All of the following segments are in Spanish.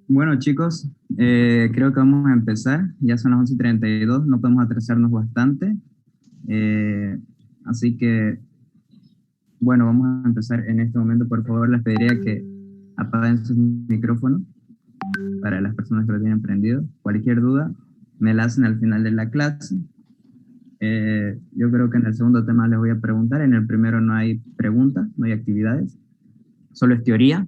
Bueno, chicos, creo que vamos a empezar. Ya son las 11:32, no podemos atrasarnos bastante. Eh, Así que, bueno, vamos a empezar en este momento. Por favor, les pediría que apaguen sus micrófonos para las personas que lo tienen prendido. Cualquier duda, me la hacen al final de la clase. Yo creo que en el segundo tema les voy a preguntar. En el primero no hay preguntas, no hay actividades, solo es teoría.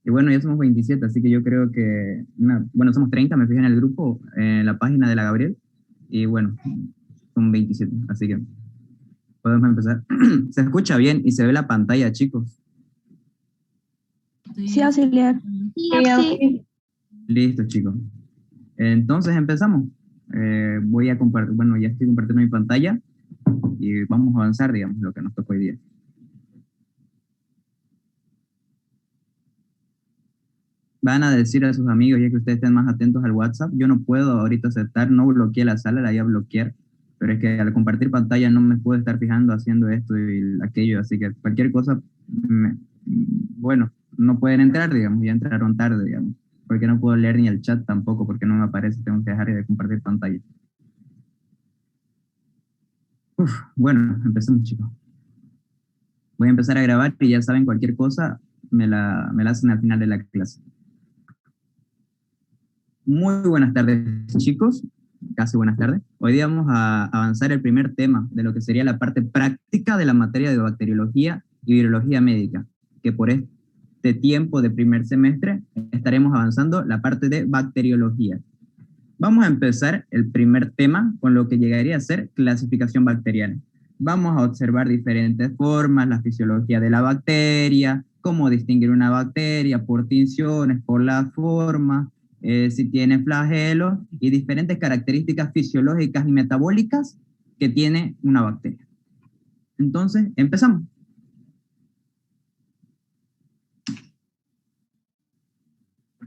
Y bueno, ya somos 27, así que yo creo que, bueno, somos 30, me fijé en el grupo, en la página de la Gabriel, y bueno, son 27, así que podemos empezar. Se escucha bien y se ve la pantalla, chicos. Sí, auxiliar. Sí. Listo, chicos. Entonces empezamos. Voy a compartir, bueno, ya estoy compartiendo mi pantalla y vamos a avanzar, digamos, lo que nos tocó hoy día. Van a decir a sus amigos, ya que ustedes estén más atentos al WhatsApp. Yo no puedo ahorita aceptar, no bloqueé la sala, la voy a bloquear, pero es que al compartir pantalla no me puedo estar fijando haciendo esto y aquello, así que cualquier cosa, bueno, no pueden entrar, digamos, ya entraron tarde, digamos, porque no puedo leer ni el chat tampoco, porque no me aparece, tengo que dejar de compartir pantalla. Bueno, empecemos, chicos. Voy a empezar a grabar y ya saben, cualquier cosa me la hacen al final de la clase. Muy buenas tardes, chicos. Casi buenas tardes. Hoy día vamos a avanzar el primer tema de lo que sería la parte práctica de la materia de bacteriología y virología médica, que por este tiempo de primer semestre estaremos avanzando la parte de bacteriología. Vamos a empezar el primer tema con lo que llegaría a ser clasificación bacteriana. Vamos a observar diferentes formas, la fisiología de la bacteria, cómo distinguir una bacteria por tinciones, por la forma, si tiene flagelos y diferentes características fisiológicas y metabólicas que tiene una bacteria. Entonces, empezamos.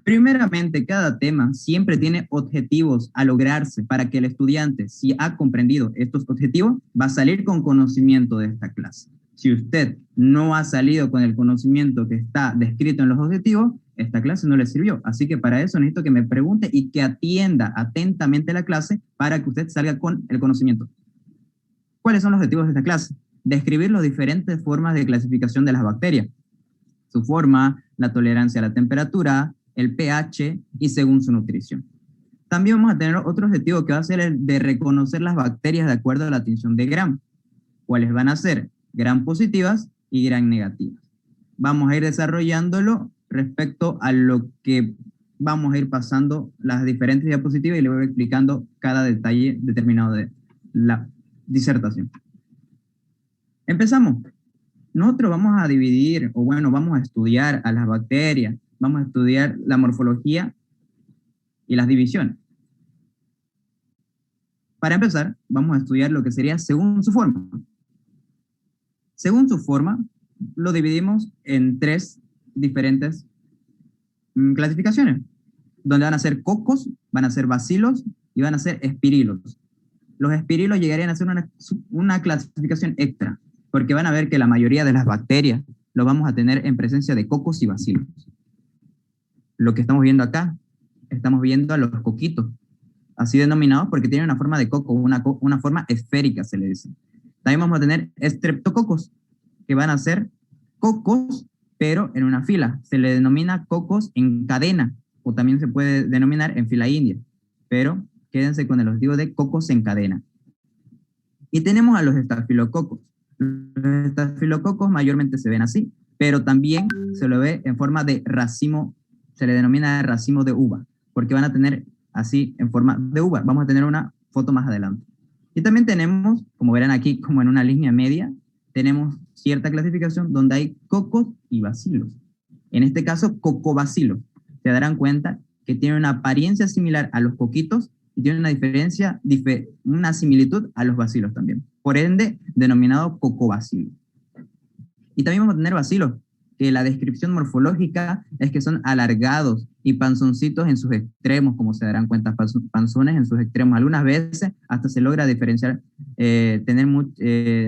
Primeramente, cada tema siempre tiene objetivos a lograrse para que el estudiante, si ha comprendido estos objetivos, va a salir con conocimiento de esta clase. Si usted no ha salido con el conocimiento que está descrito en los objetivos, esta clase no le sirvió. Así que para eso necesito que me pregunte y que atienda atentamente la clase para que usted salga con el conocimiento. ¿Cuáles son los objetivos de esta clase? Describir las diferentes formas de clasificación de las bacterias. Su forma, la tolerancia a la temperatura, el pH y según su nutrición. También vamos a tener otro objetivo que va a ser el de reconocer las bacterias de acuerdo a la tinción de Gram. ¿Cuáles van a ser? Gram positivas y Gram negativas. Vamos a ir desarrollándolo respecto a lo que vamos a ir pasando las diferentes diapositivas y le voy explicando cada detalle determinado de la disertación. Empezamos. Nosotros vamos a dividir, o bueno, vamos a estudiar a las bacterias, vamos a estudiar la morfología y las divisiones. Para empezar, vamos a estudiar lo que sería según su forma. Según su forma, lo dividimos en tres diferentes clasificaciones, donde van a ser cocos, van a ser bacilos y van a ser espirilos. Los espirilos llegarían a ser una clasificación extra, porque van a ver que la mayoría de las bacterias lo vamos a tener en presencia de cocos y bacilos. Lo que estamos viendo acá, estamos viendo a los coquitos, así denominados porque tienen una forma de coco, una forma esférica se le dice. También vamos a tener estreptococos, que van a ser cocos, pero en una fila. Se le denomina cocos en cadena, o también se puede denominar en fila india, pero quédense con el objetivo de cocos en cadena. Y tenemos a los estafilococos. Los estafilococos mayormente se ven así, pero también se lo ve en forma de racimo, se le denomina racimo de uva, porque van a tener así en forma de uva. Vamos a tener una foto más adelante. Y también tenemos, como verán aquí, como en una línea media, tenemos cierta clasificación donde hay cocos y bacilos. En este caso, cocobacilos. Se darán cuenta que tiene una apariencia similar a los coquitos y tiene una diferencia, una similitud a los bacilos también. Por ende, denominado cocobacilo. Y también vamos a tener bacilos, que la descripción morfológica es que son alargados y panzoncitos en sus extremos, como se darán cuenta, panzones en sus extremos. Algunas veces hasta se logra diferenciar,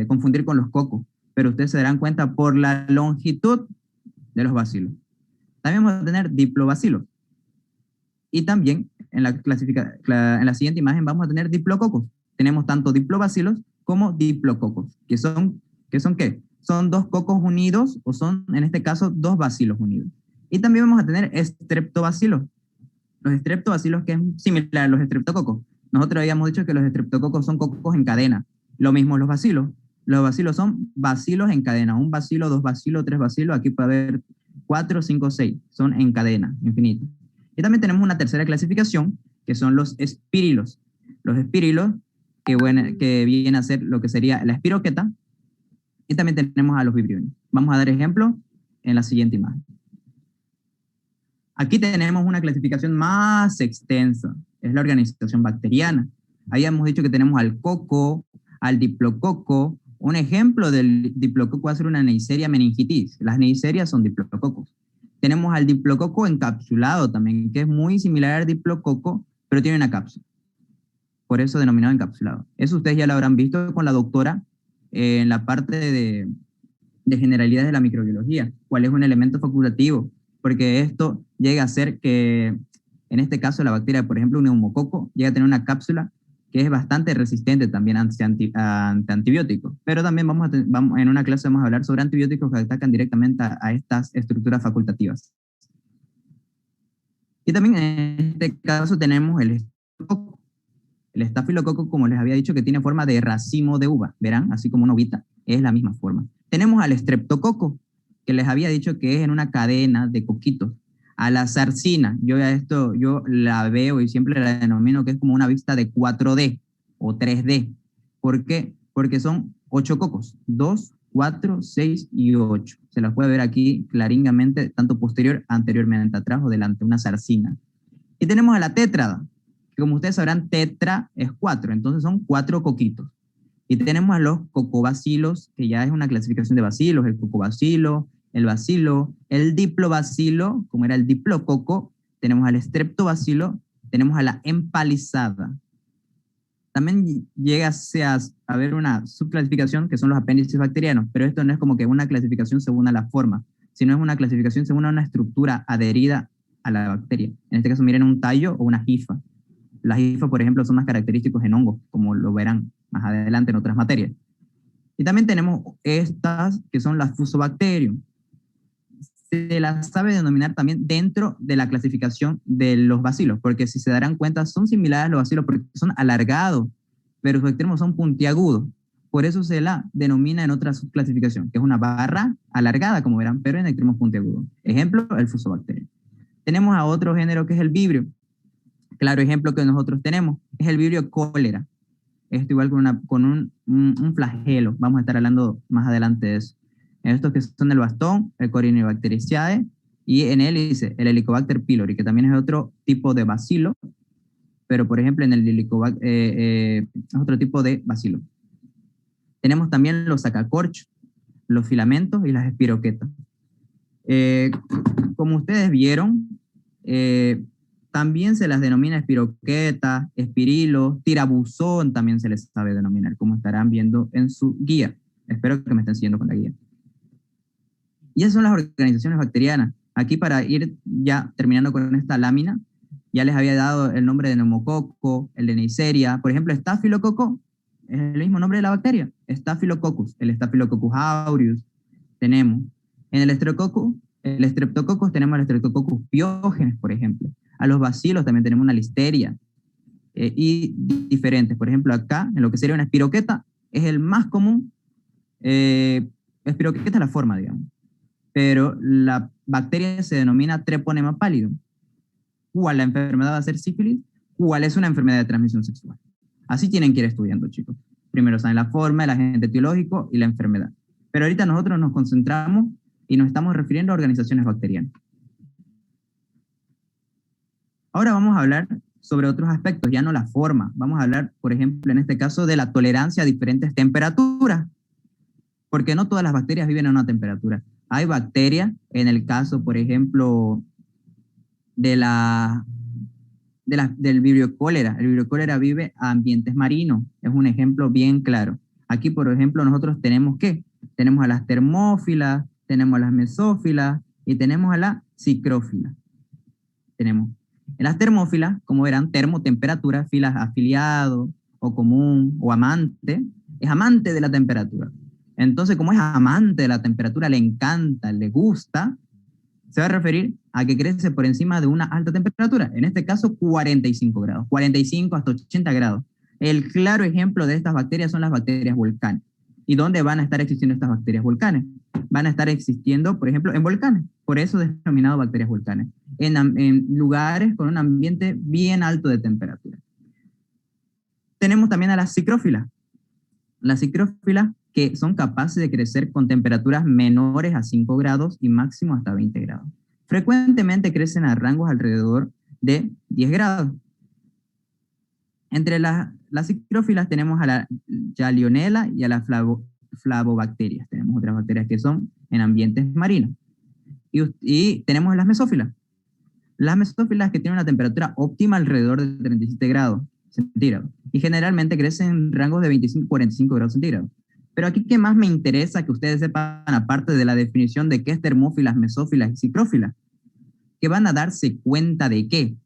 confundir con los cocos, pero ustedes se darán cuenta por la longitud de los bacilos. También vamos a tener diplobacilos. Y también en la siguiente imagen vamos a tener diplococos. Tenemos tanto diplobacilos como diplococos, que son ¿qué? Son dos cocos unidos o son, en este caso, dos bacilos unidos. Y también vamos a tener estreptobacilos. Los estreptobacilos, que es similar a los estreptococos. Nosotros habíamos dicho que los estreptococos son cocos en cadena. Lo mismo los bacilos. Los bacilos son bacilos en cadena. Un bacilo, dos bacilos, tres bacilos. Aquí puede haber 4, 5, 6. Son en cadena, infinita. Y también tenemos una tercera clasificación, que son los espírilos. Los espírilos, que viene a ser lo que sería la espiroqueta. Y también tenemos a los vibriones. Vamos a dar ejemplo en la siguiente imagen. Aquí tenemos una clasificación más extensa, es la organización bacteriana. Ahí hemos dicho que tenemos al coco, al diplococo. Un ejemplo del diplococo va a ser una Neisseria meningitis. Las neisserias son diplococos. Tenemos al diplococo encapsulado también, que es muy similar al diplococo, pero tiene una cápsula. Por eso denominado encapsulado. Eso ustedes ya lo habrán visto con la doctora en la parte de generalidades de la microbiología. ¿Cuál es un elemento facultativo? Porque esto llega a ser que, en este caso, la bacteria, por ejemplo, un neumococo, llega a tener una cápsula que es bastante resistente también ante antibióticos. Pero también en una clase vamos a hablar sobre antibióticos que atacan directamente a estas estructuras facultativas. Y también en este caso tenemos el estafilococo. El estafilococo, como les había dicho, que tiene forma de racimo de uva, verán, así como una uvita, es la misma forma. Tenemos al estreptococo, que les había dicho que es en una cadena de coquitos. A la zarcina, yo la veo y siempre la denomino que es como una vista de 4D o 3D. ¿Por qué? Porque son 8 cocos, 2, 4, 6 y 8. Se las puede ver aquí claringamente, tanto posterior, anteriormente, atrás o delante, una zarcina. Y tenemos a la tétrada, que como ustedes sabrán, tetra es 4, entonces son 4 coquitos. Y tenemos a los cocobacilos, que ya es una clasificación de bacilos, el cocobacilo, el bacilo, el diplobacilo, como era el diplococo, tenemos al estreptobacilo, tenemos a la empalizada. También llega a haber una subclasificación que son los apéndices bacterianos, pero esto no es como que una clasificación según a la forma, sino es una clasificación según a una estructura adherida a la bacteria. En este caso, miren un tallo o una hifa. Las hifas, por ejemplo, son más característicos en hongos, como lo verán más adelante en otras materias. Y también tenemos estas que son las Fusobacterium. Se las sabe denominar también dentro de la clasificación de los bacilos, porque si se darán cuenta son similares a los bacilos porque son alargados, pero sus extremos son puntiagudos. Por eso se la denomina en otra subclasificación, que es una barra alargada, como verán, pero en extremos puntiagudos. Ejemplo, el Fusobacterium. Tenemos a otro género que es el Vibrio. Claro ejemplo que nosotros tenemos es el Vibrio cólera. Esto igual con un flagelo. Vamos a estar hablando más adelante de eso. Estos que son el bastón, el Corynebacteriaceae, y en hélice, el Helicobacter pylori, que también es otro tipo de bacilo, pero por ejemplo en el Helicobacter es otro tipo de bacilo. Tenemos también los sacacorchos, los filamentos y las espiroquetas. Como ustedes vieron, también se las denomina espiroqueta, espirilo, tirabuzón también se les sabe denominar, como estarán viendo en su guía. Espero que me estén siguiendo con la guía. Y esas son las organizaciones bacterianas. Aquí para ir ya terminando con esta lámina, ya les había dado el nombre de neumococo, el de Neisseria. Por ejemplo, estafilococo es el mismo nombre de la bacteria, Staphylococcus, el Staphylococcus aureus. Tenemos en el Streptococcus tenemos el Streptococcus pyogenes, por ejemplo. A los bacilos también tenemos una listeria y diferentes. Por ejemplo, acá, en lo que sería una espiroqueta, es el más común. Espiroqueta es la forma, digamos. Pero la bacteria se denomina Treponema pallidum. ¿Cuál la enfermedad va a ser sífilis? ¿Cuál es una enfermedad de transmisión sexual? Así tienen que ir estudiando, chicos. Primero saben la forma, el agente etiológico y la enfermedad. Pero ahorita nosotros nos concentramos y nos estamos refiriendo a organizaciones bacterianas. Ahora vamos a hablar sobre otros aspectos, ya no la forma. Vamos a hablar, por ejemplo, en este caso, de la tolerancia a diferentes temperaturas. Porque no todas las bacterias viven a una temperatura. Hay bacterias, en el caso, por ejemplo, del Vibrio cólera. El Vibrio cólera vive a ambientes marinos. Es un ejemplo bien claro. Aquí, por ejemplo, nosotros tenemos ¿qué? Tenemos a las termófilas, tenemos a las mesófilas y tenemos a la psicrófilas. Tenemos en las termófilas, como verán, termotemperatura, filas afiliado o común o amante, es amante de la temperatura. Entonces, como es amante de la temperatura, le encanta, le gusta, se va a referir a que crece por encima de una alta temperatura, en este caso 45 grados, 45 hasta 80 grados. El claro ejemplo de estas bacterias son las bacterias volcanes. ¿Y dónde van a estar existiendo estas bacterias volcanes? Van a estar existiendo, por ejemplo, en volcanes, por eso denominado bacterias volcanes, en lugares con un ambiente bien alto de temperatura. Tenemos también a las psicrófilas. Las psicrófilas que son capaces de crecer con temperaturas menores a 5 grados y máximo hasta 20 grados. Frecuentemente crecen a rangos alrededor de 10 grados. Entre las psicrófilas tenemos a la Gallionella y a las flavobacterias. Tenemos otras bacterias que son en ambientes marinos. Y tenemos las mesófilas. Las mesófilas que tienen una temperatura óptima alrededor de 37 grados centígrados y generalmente crecen en rangos de 25 a 45 grados centígrados. Pero aquí, ¿qué más me interesa que ustedes sepan, aparte de la definición de qué es termófilas, mesófilas y psicrófilas? Que van a darse cuenta de qué.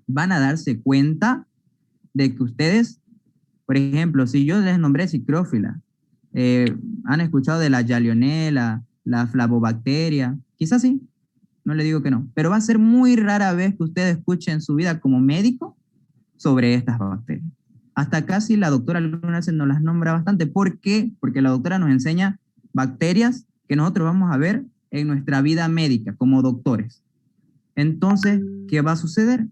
Van a darse cuenta de que ustedes, por ejemplo, si yo les nombré psicrófila, han escuchado de la Gallionella, la flavobacteria, quizás sí, no le digo que no, pero va a ser muy rara vez que ustedes escuchen en su vida como médico sobre estas bacterias. Hasta casi la doctora algunas veces nos las nombra bastante. ¿Por qué? Porque la doctora nos enseña bacterias que nosotros vamos a ver en nuestra vida médica como doctores. Entonces, ¿qué va a suceder?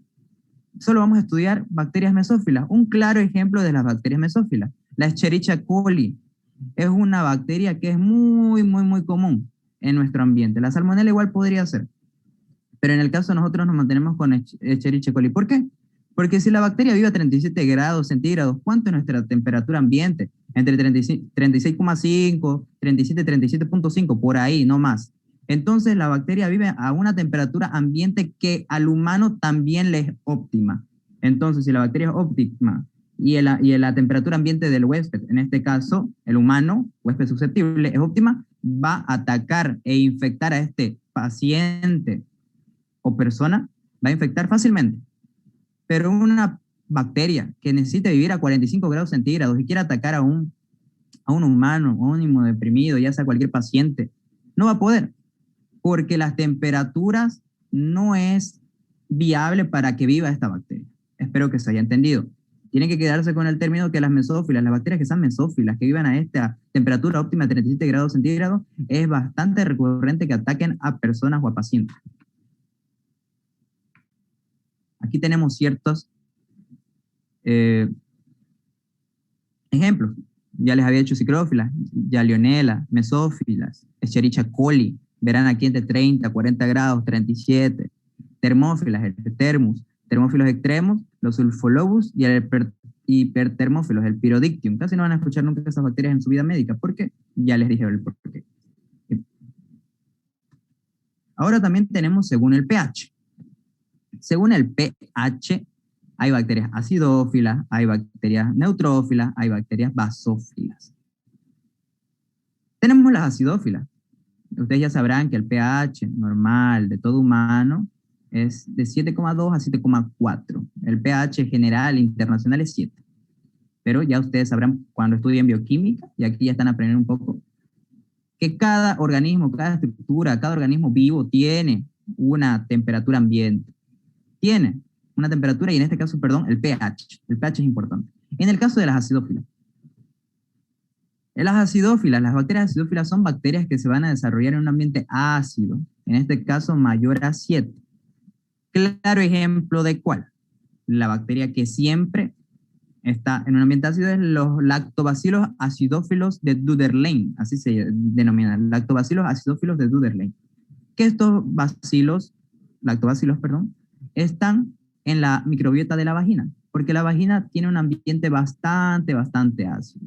Solo vamos a estudiar bacterias mesófilas. Un claro ejemplo de las bacterias mesófilas. La Escherichia coli es una bacteria que es muy común en nuestro ambiente. La salmonella igual podría ser. Pero en el caso nosotros nos mantenemos con Escherichia coli. ¿Por qué? Porque si la bacteria vive a 37 grados centígrados, ¿cuánto es nuestra temperatura ambiente? Entre 36,5, 37, 37,5, por ahí, no más. Entonces la bacteria vive a una temperatura ambiente que al humano también le es óptima. Entonces, si la bacteria es óptima y la temperatura ambiente del huésped, en este caso el humano, huésped susceptible, es óptima, va a atacar e infectar a este paciente o persona, va a infectar fácilmente. Pero una bacteria que necesita vivir a 45 grados centígrados y quiere atacar a un humano, a un inmunodeprimido, ya sea cualquier paciente, no va a poder, porque las temperaturas no es viable para que viva esta bacteria. Espero que se haya entendido. Tienen que quedarse con el término que las mesófilas, las bacterias que son mesófilas, que vivan a esta temperatura óptima de 37 grados centígrados, es bastante recurrente que ataquen a personas o a pacientes. Aquí tenemos ciertos ejemplos. Ya les había dicho psicrófilas, Gallionella, mesófilas, Escherichia coli, verán aquí entre 30, 40 grados, 37. Termófilas, el termus, termófilos extremos, los sulfolobus y el hipertermófilos, el pyrodictium. Casi no van a escuchar nunca esas bacterias en su vida médica. ¿Por qué? Ya les dije el por qué. Ahora también tenemos según el pH. Según el pH, hay bacterias acidófilas, hay bacterias neutrófilas, hay bacterias basófilas. Tenemos las acidófilas. Ustedes ya sabrán que el pH normal de todo humano es de 7,2 a 7,4. El pH general internacional es 7. Pero ya ustedes sabrán cuando estudien bioquímica, y aquí ya están aprendiendo un poco, que cada organismo, cada estructura, cada organismo vivo tiene una temperatura ambiente. Tiene una temperatura y en este caso, perdón, el pH. El pH es importante. En el caso de las acidófilas. Las acidófilas, las bacterias acidófilas son bacterias que se van a desarrollar en un ambiente ácido, en este caso mayor a 7. Claro ejemplo de cuál. La bacteria que siempre está en un ambiente ácido es los lactobacilos acidófilos de Dudderlein, así se denominan, lactobacilos acidófilos de Dudderlein. Que estos lactobacilos, están en la microbiota de la vagina, porque la vagina tiene un ambiente bastante ácido.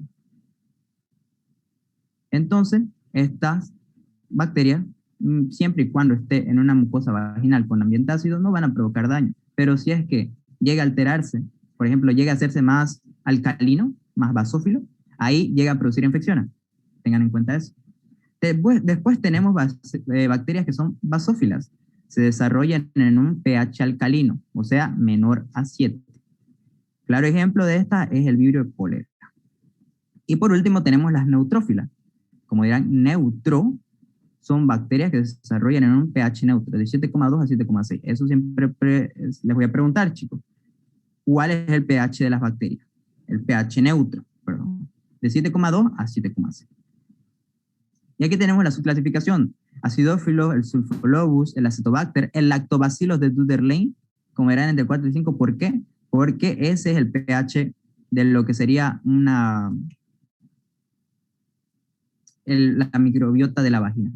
Entonces, estas bacterias, siempre y cuando esté en una mucosa vaginal con ambiente ácido, no van a provocar daño. Pero si es que llega a alterarse, por ejemplo, llega a hacerse más alcalino, más basófilo, ahí llega a producir infecciones. Tengan en cuenta eso. Después tenemos bacterias que son basófilas. se desarrollan en un pH alcalino, o sea, menor a 7. Claro ejemplo de esta es el vibrio de cólera. Y por último tenemos las neutrófilas. Como dirán, neutro son bacterias que se desarrollan en un pH neutro, de 7,2 a 7,6. Eso siempre les voy a preguntar, chicos. ¿Cuál es el pH de las bacterias? El pH neutro, perdón, de 7,2 a 7,6. Y aquí tenemos la subclasificación. Acidófilo, el sulfolobus, el acetobacter, el lactobacillus de Dudley, como eran entre 4 y 5. ¿Por qué? Porque ese es el pH de lo que sería la microbiota de la vagina.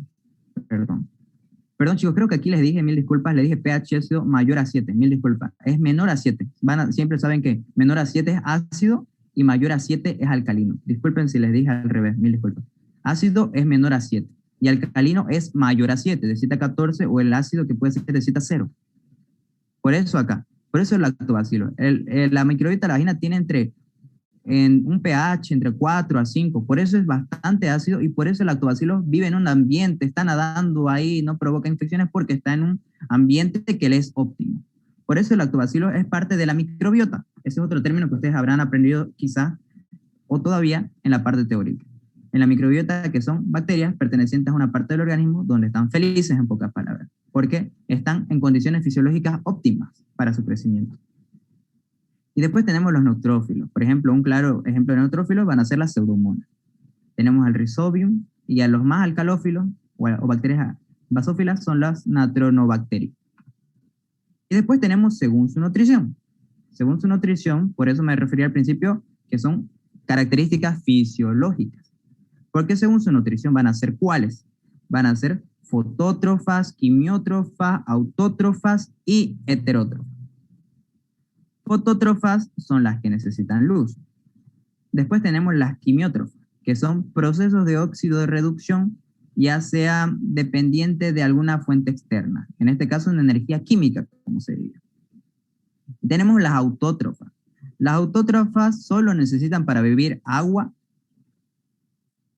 Perdón, chicos, creo que aquí les dije, mil disculpas, les dije pH ácido mayor a 7, mil disculpas. Es menor a 7. Siempre saben que menor a 7 es ácido y mayor a 7 es alcalino. Disculpen si les dije al revés, mil disculpas. Ácido es menor a 7 y alcalino es mayor a 7, de 7 a 14, o el ácido que puede ser de 7 a 0. Por eso acá, por eso el lactobacilo. La microbiota de la vagina tiene en un pH entre 4 a 5, por eso es bastante ácido y por eso el lactobacillus vive en un ambiente, está nadando ahí, no provoca infecciones porque está en un ambiente que le es óptimo. Por eso el lactobacillus es parte de la microbiota. Ese es otro término que ustedes habrán aprendido quizás o todavía en la parte teórica. En la microbiota, que son bacterias pertenecientes a una parte del organismo donde están felices, en pocas palabras, porque están en condiciones fisiológicas óptimas para su crecimiento. Y después tenemos los neutrófilos. Por ejemplo, un claro ejemplo de neutrófilos van a ser las pseudomonas. Tenemos al Rhizobium y a los más alcalófilos o bacterias basófilas son las natronobacterias. Y después tenemos según su nutrición. Según su nutrición, por eso me refería al principio, que son características fisiológicas. Porque según su nutrición van a ser ¿cuáles? Van a ser fotótrofas, quimiótrofas, autótrofas y heterótrofas. Fotótrofas son las que necesitan luz. Después tenemos las quimiótrofas, que son procesos de óxido de reducción, ya sea dependiente de alguna fuente externa. En este caso, una energía química, como se diría. Y tenemos las autótrofas. Las autótrofas solo necesitan para vivir agua,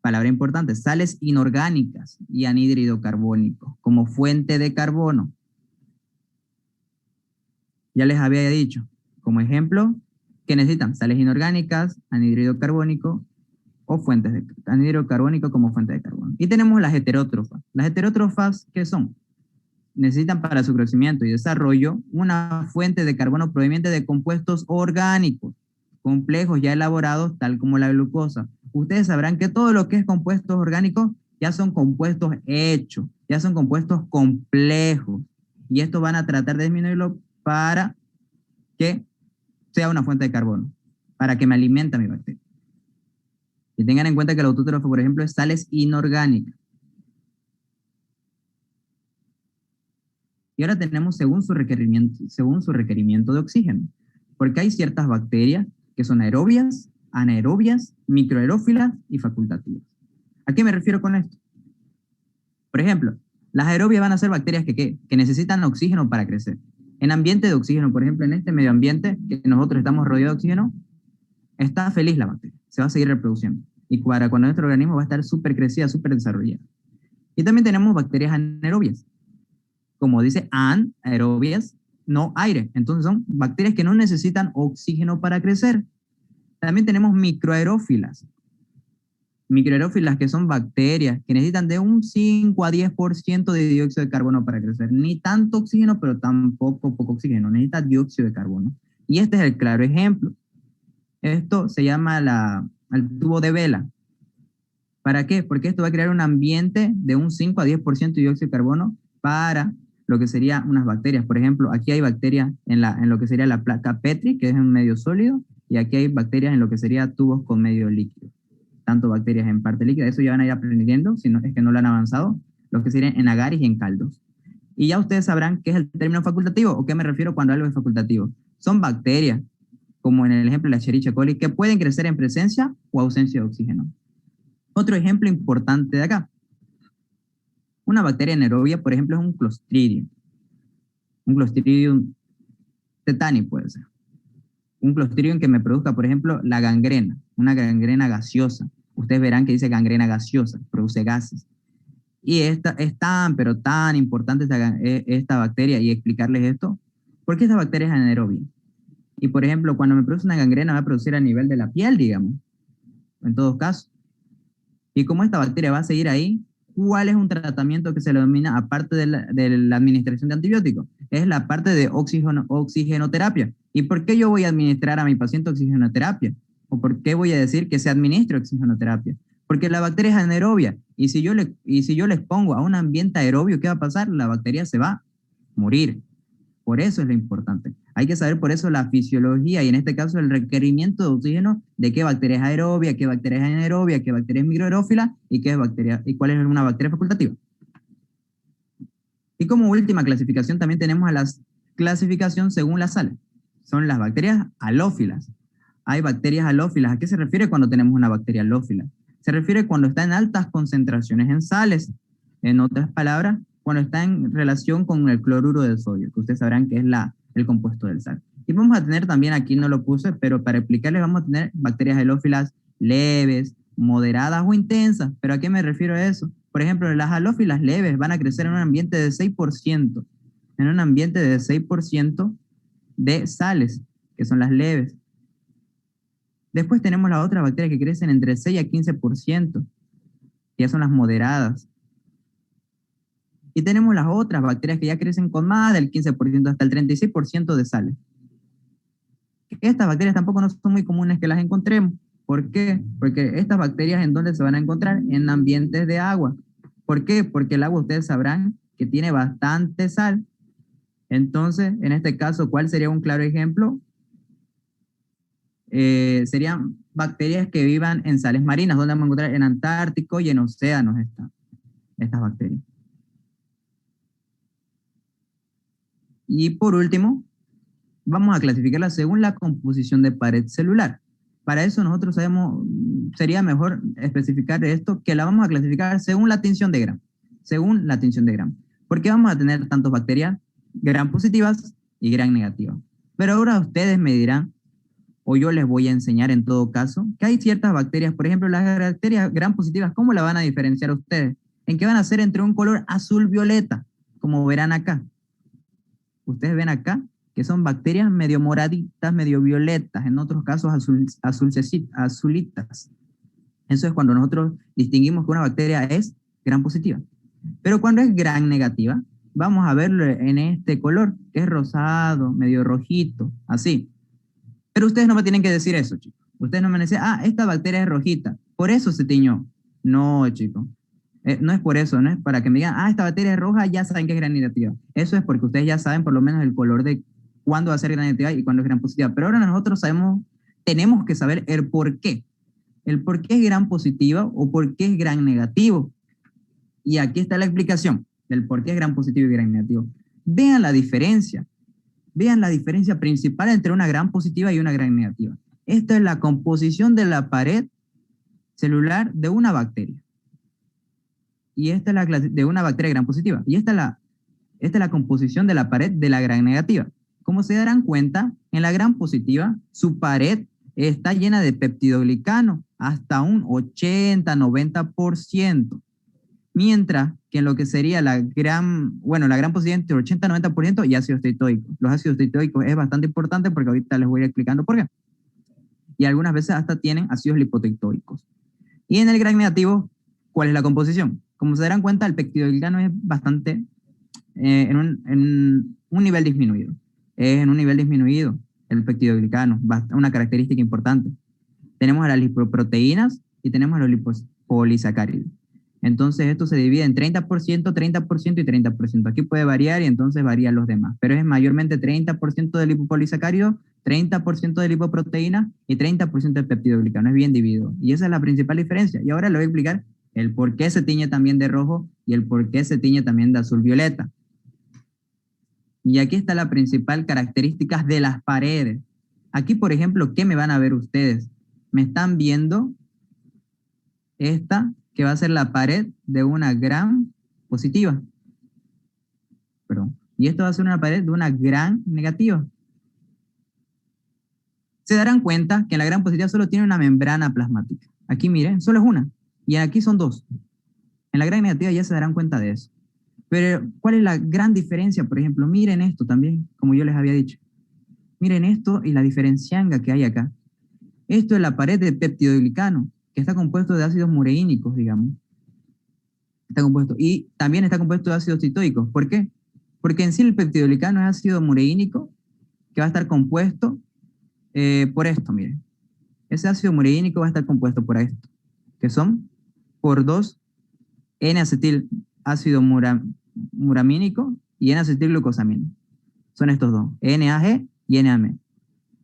palabra importante, sales inorgánicas y anhídrido carbónico, como fuente de carbono. Ya les había dicho, como ejemplo, que necesitan sales inorgánicas, anhídrido carbónico o fuentes de anhídrido carbónico como fuente de carbono. Y tenemos las heterótrofas. Las heterótrofas, ¿qué son? Necesitan para su crecimiento y desarrollo una fuente de carbono proveniente de compuestos orgánicos, complejos ya elaborados, tal como la glucosa. Ustedes sabrán que todo lo que es compuestos orgánicos ya son compuestos hechos, ya son compuestos complejos. Y esto van a tratar de disminuirlo para que sea una fuente de carbono, para que me alimente a mi bacteria. Y tengan en cuenta que el autótrofo, por ejemplo, es sales inorgánicas. Y ahora tenemos según su requerimiento de oxígeno, porque hay ciertas bacterias que son aerobias, anaerobias, microaerófilas y facultativas. ¿A qué me refiero con esto? Por ejemplo, las aerobias van a ser bacterias que necesitan oxígeno para crecer. En ambiente de oxígeno, por ejemplo, en este medio ambiente que nosotros estamos rodeados de oxígeno, está feliz la bacteria, se va a seguir reproduciendo. Y para cuando nuestro organismo va a estar súper crecida, súper desarrollada. Y también tenemos bacterias anaerobias. Como dice anaerobias, no aire. Entonces son bacterias que no necesitan oxígeno para crecer. También tenemos microaerófilas. Microaerófilas que son bacterias que necesitan de un 5 a 10% de dióxido de carbono para crecer. Ni tanto oxígeno, pero tampoco poco oxígeno. Necesita dióxido de carbono. Y este es el claro ejemplo. Esto se llama el tubo de vela. ¿Para qué? Porque esto va a crear un ambiente de un 5 a 10% de dióxido de carbono para lo que serían unas bacterias. Por ejemplo, aquí hay bacterias en lo que sería la placa Petri, que es un medio sólido, y aquí hay bacterias en lo que sería tubos con medio líquido. Tanto bacterias en parte líquida, eso ya van a ir aprendiendo, si no es que no lo han avanzado, lo que serían en agaris y en caldos. Y ya ustedes sabrán qué es el término facultativo, o qué me refiero cuando algo es facultativo. Son bacterias, como en el ejemplo de la Escherichia coli, que pueden crecer en presencia o ausencia de oxígeno. Otro ejemplo importante de acá. Una bacteria anaerobia, por ejemplo, es un Clostridium. Un Clostridium tetani puede ser. Un Clostridium que me produzca, por ejemplo, la gangrena, una gangrena gaseosa. Ustedes verán que dice gangrena gaseosa, produce gases. Y esta es tan, pero tan importante esta bacteria y explicarles esto, porque esta bacteria es anaerobia. Y por ejemplo, cuando me produce una gangrena, va a producir a nivel de la piel, digamos, en todos casos. Y como esta bacteria va a seguir ahí, ¿cuál es un tratamiento que se le domina aparte de la administración de antibióticos? Es la parte de oxigenoterapia. ¿Y por qué yo voy a administrar a mi paciente oxigenoterapia? ¿O por qué voy a decir que se administre oxigenoterapia? Porque la bacteria es anaerobia. Y si yo le expongo a un ambiente aerobio, ¿qué va a pasar? La bacteria se va a morir. Por eso es lo importante. Hay que saber por eso la fisiología y en este caso el requerimiento de oxígeno de qué bacteria es aerobia, qué bacteria es anaerobia, qué bacteria es microaerófila y qué es bacteria y cuál es una bacteria facultativa. Y como última clasificación también tenemos a la clasificación según la sal. Son las bacterias halófilas. Hay bacterias halófilas. ¿A qué se refiere cuando tenemos una bacteria halófila? Se refiere cuando está en altas concentraciones en sales. En otras palabras, cuando está en relación con el cloruro de sodio, que ustedes sabrán que es el compuesto del sal. Y vamos a tener también, aquí no lo puse, pero para explicarles vamos a tener bacterias halófilas leves, moderadas o intensas. ¿Pero a qué me refiero a eso? Por ejemplo, las halófilas leves van a crecer en un ambiente de 6%, en un ambiente de 6% de sales, que son las leves. Después tenemos las otras bacterias que crecen entre 6 a 15%, que ya son las moderadas. Y tenemos las otras bacterias que ya crecen con más del 15%, hasta el 36% de sales. Estas bacterias tampoco no son muy comunes que las encontremos. ¿Por qué? Porque estas bacterias en dónde se van a encontrar? En ambientes de agua. ¿Por qué? Porque el agua ustedes sabrán que tiene bastante sal. Entonces, en este caso, ¿cuál sería un claro ejemplo? Serían bacterias que vivan en sales marinas, donde vamos a encontrar en Antártico y en océanos estas bacterias. Y por último, vamos a clasificarlas según la composición de pared celular. Para eso nosotros sabemos, sería mejor especificar esto, que la vamos a clasificar según la tinción de Gram. Según la tinción de Gram. Porque vamos a tener tanto bacterias Gram positivas y Gram negativas. Pero ahora ustedes me dirán, o yo les voy a enseñar en todo caso, que hay ciertas bacterias, por ejemplo, las bacterias Gram positivas, ¿cómo la van a diferenciar ustedes? En que van a ser entre un color azul-violeta, como verán acá. Ustedes ven acá que son bacterias medio moraditas, medio violetas, en otros casos azulitas. Eso es cuando nosotros distinguimos que una bacteria es Gram positiva. Pero cuando es Gram negativa, vamos a verlo en este color, que es rosado, medio rojito, así. Pero ustedes no me tienen que decir eso, chicos. Ustedes no me dicen, esta bacteria es rojita, por eso se tiñó. No, chicos. No es por eso, no es para que me digan, esta bacteria es roja, ya saben que es Gram negativa. Eso es porque ustedes ya saben por lo menos el color de cuándo va a ser Gram negativa y cuándo es Gram positiva. Pero ahora nosotros tenemos que saber el por qué. El por qué es Gram positiva o por qué es Gram negativo. Y aquí está la explicación del por qué es Gram positivo y Gram negativo. Vean la diferencia. Vean la diferencia principal entre una Gram positiva y una Gram negativa. Esta es la composición de la pared celular de una bacteria. Y esta es de una bacteria Gram positiva. Y esta es la composición de la pared de la Gram negativa. Como se darán cuenta, en la Gram positiva, su pared está llena de peptidoglicano, hasta un 80-90%. Mientras que en lo que sería la Gram positiva entre 80 y 90% y ácidos esteatoicos. Los ácidos esteatoicos es bastante importante porque ahorita les voy a ir explicando por qué. Y algunas veces hasta tienen ácidos lipotectóicos. Y en el Gram negativo, ¿cuál es la composición? Como se darán cuenta, el peptidoglicano es bastante en un nivel disminuido. Es en un nivel disminuido el peptidoglicano, una característica importante. Tenemos a las lipoproteínas y tenemos a los lipopolisacáridos. Entonces esto se divide en 30%, 30% y 30%. Aquí puede variar y entonces varían los demás, pero es mayormente 30% de lipopolisacárido, 30% de lipoproteína y 30% de peptidoglicano. Es bien dividido. Y esa es la principal diferencia. Y ahora le voy a explicar el por qué se tiñe también de rojo y el por qué se tiñe también de azul-violeta. Y aquí está la principal característica de las paredes. Aquí, por ejemplo, ¿qué me van a ver ustedes? Me están viendo esta que va a ser la pared de una Gram positiva. Perdón. Y esto va a ser una pared de una Gram negativa. Se darán cuenta que la Gram positiva solo tiene una membrana plasmática. Aquí miren, solo es una. Y aquí son dos. En la gram negativa ya se darán cuenta de eso. Pero, ¿cuál es la gran diferencia? Por ejemplo, miren esto también, como yo les había dicho. Miren esto y la diferencianga que hay acá. Esto es la pared de peptidoglicano, que está compuesto de ácidos mureínicos, digamos. Está compuesto. Y también está compuesto de ácidos citoicos. ¿Por qué? Porque en sí el peptidoglicano es ácido mureínico que va a estar compuesto por esto, miren. Ese ácido mureínico va a estar compuesto por esto, que son por dos N-acetil ácido muramínico y N-acetilglucosamina. Son estos dos, NAG y NAM.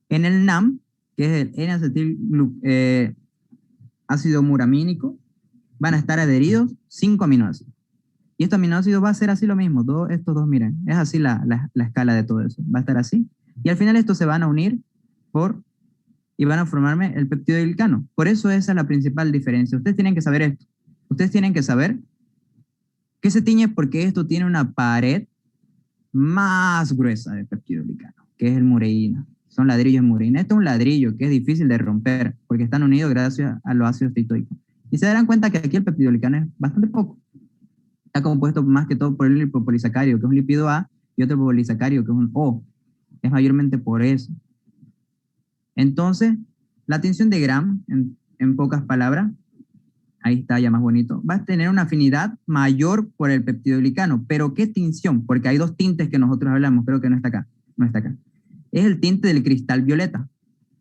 En el NAM, que es el N-acetil ácido muramínico, van a estar adheridos 5 aminoácidos. Y estos aminoácidos va a ser así lo mismo, estos dos, miren, es así la escala de todo eso, va a estar así. Y al final estos se van a unir y van a formarme el peptidoglicano. Por eso esa es la principal diferencia. Ustedes tienen que saber esto. Ustedes tienen que saber que se tiñe porque esto tiene una pared más gruesa de peptidoglicano, que es el mureína. Son ladrillos de mureína. Esto es un ladrillo que es difícil de romper porque están unidos gracias a los ácidos citoicos. Y se darán cuenta que aquí el peptidoglicano es bastante poco. Está compuesto más que todo por el lipopolisacario, que es un lípido A, y otro polisacario, que es un O. Es mayormente por eso. Entonces, la tinción de Gram, en pocas palabras, ahí está ya más bonito, va a tener una afinidad mayor por el peptidoglicano. ¿Pero qué tinción? Porque hay dos tintes que nosotros hablamos, creo que no está acá, no está acá. Es el tinte del cristal violeta.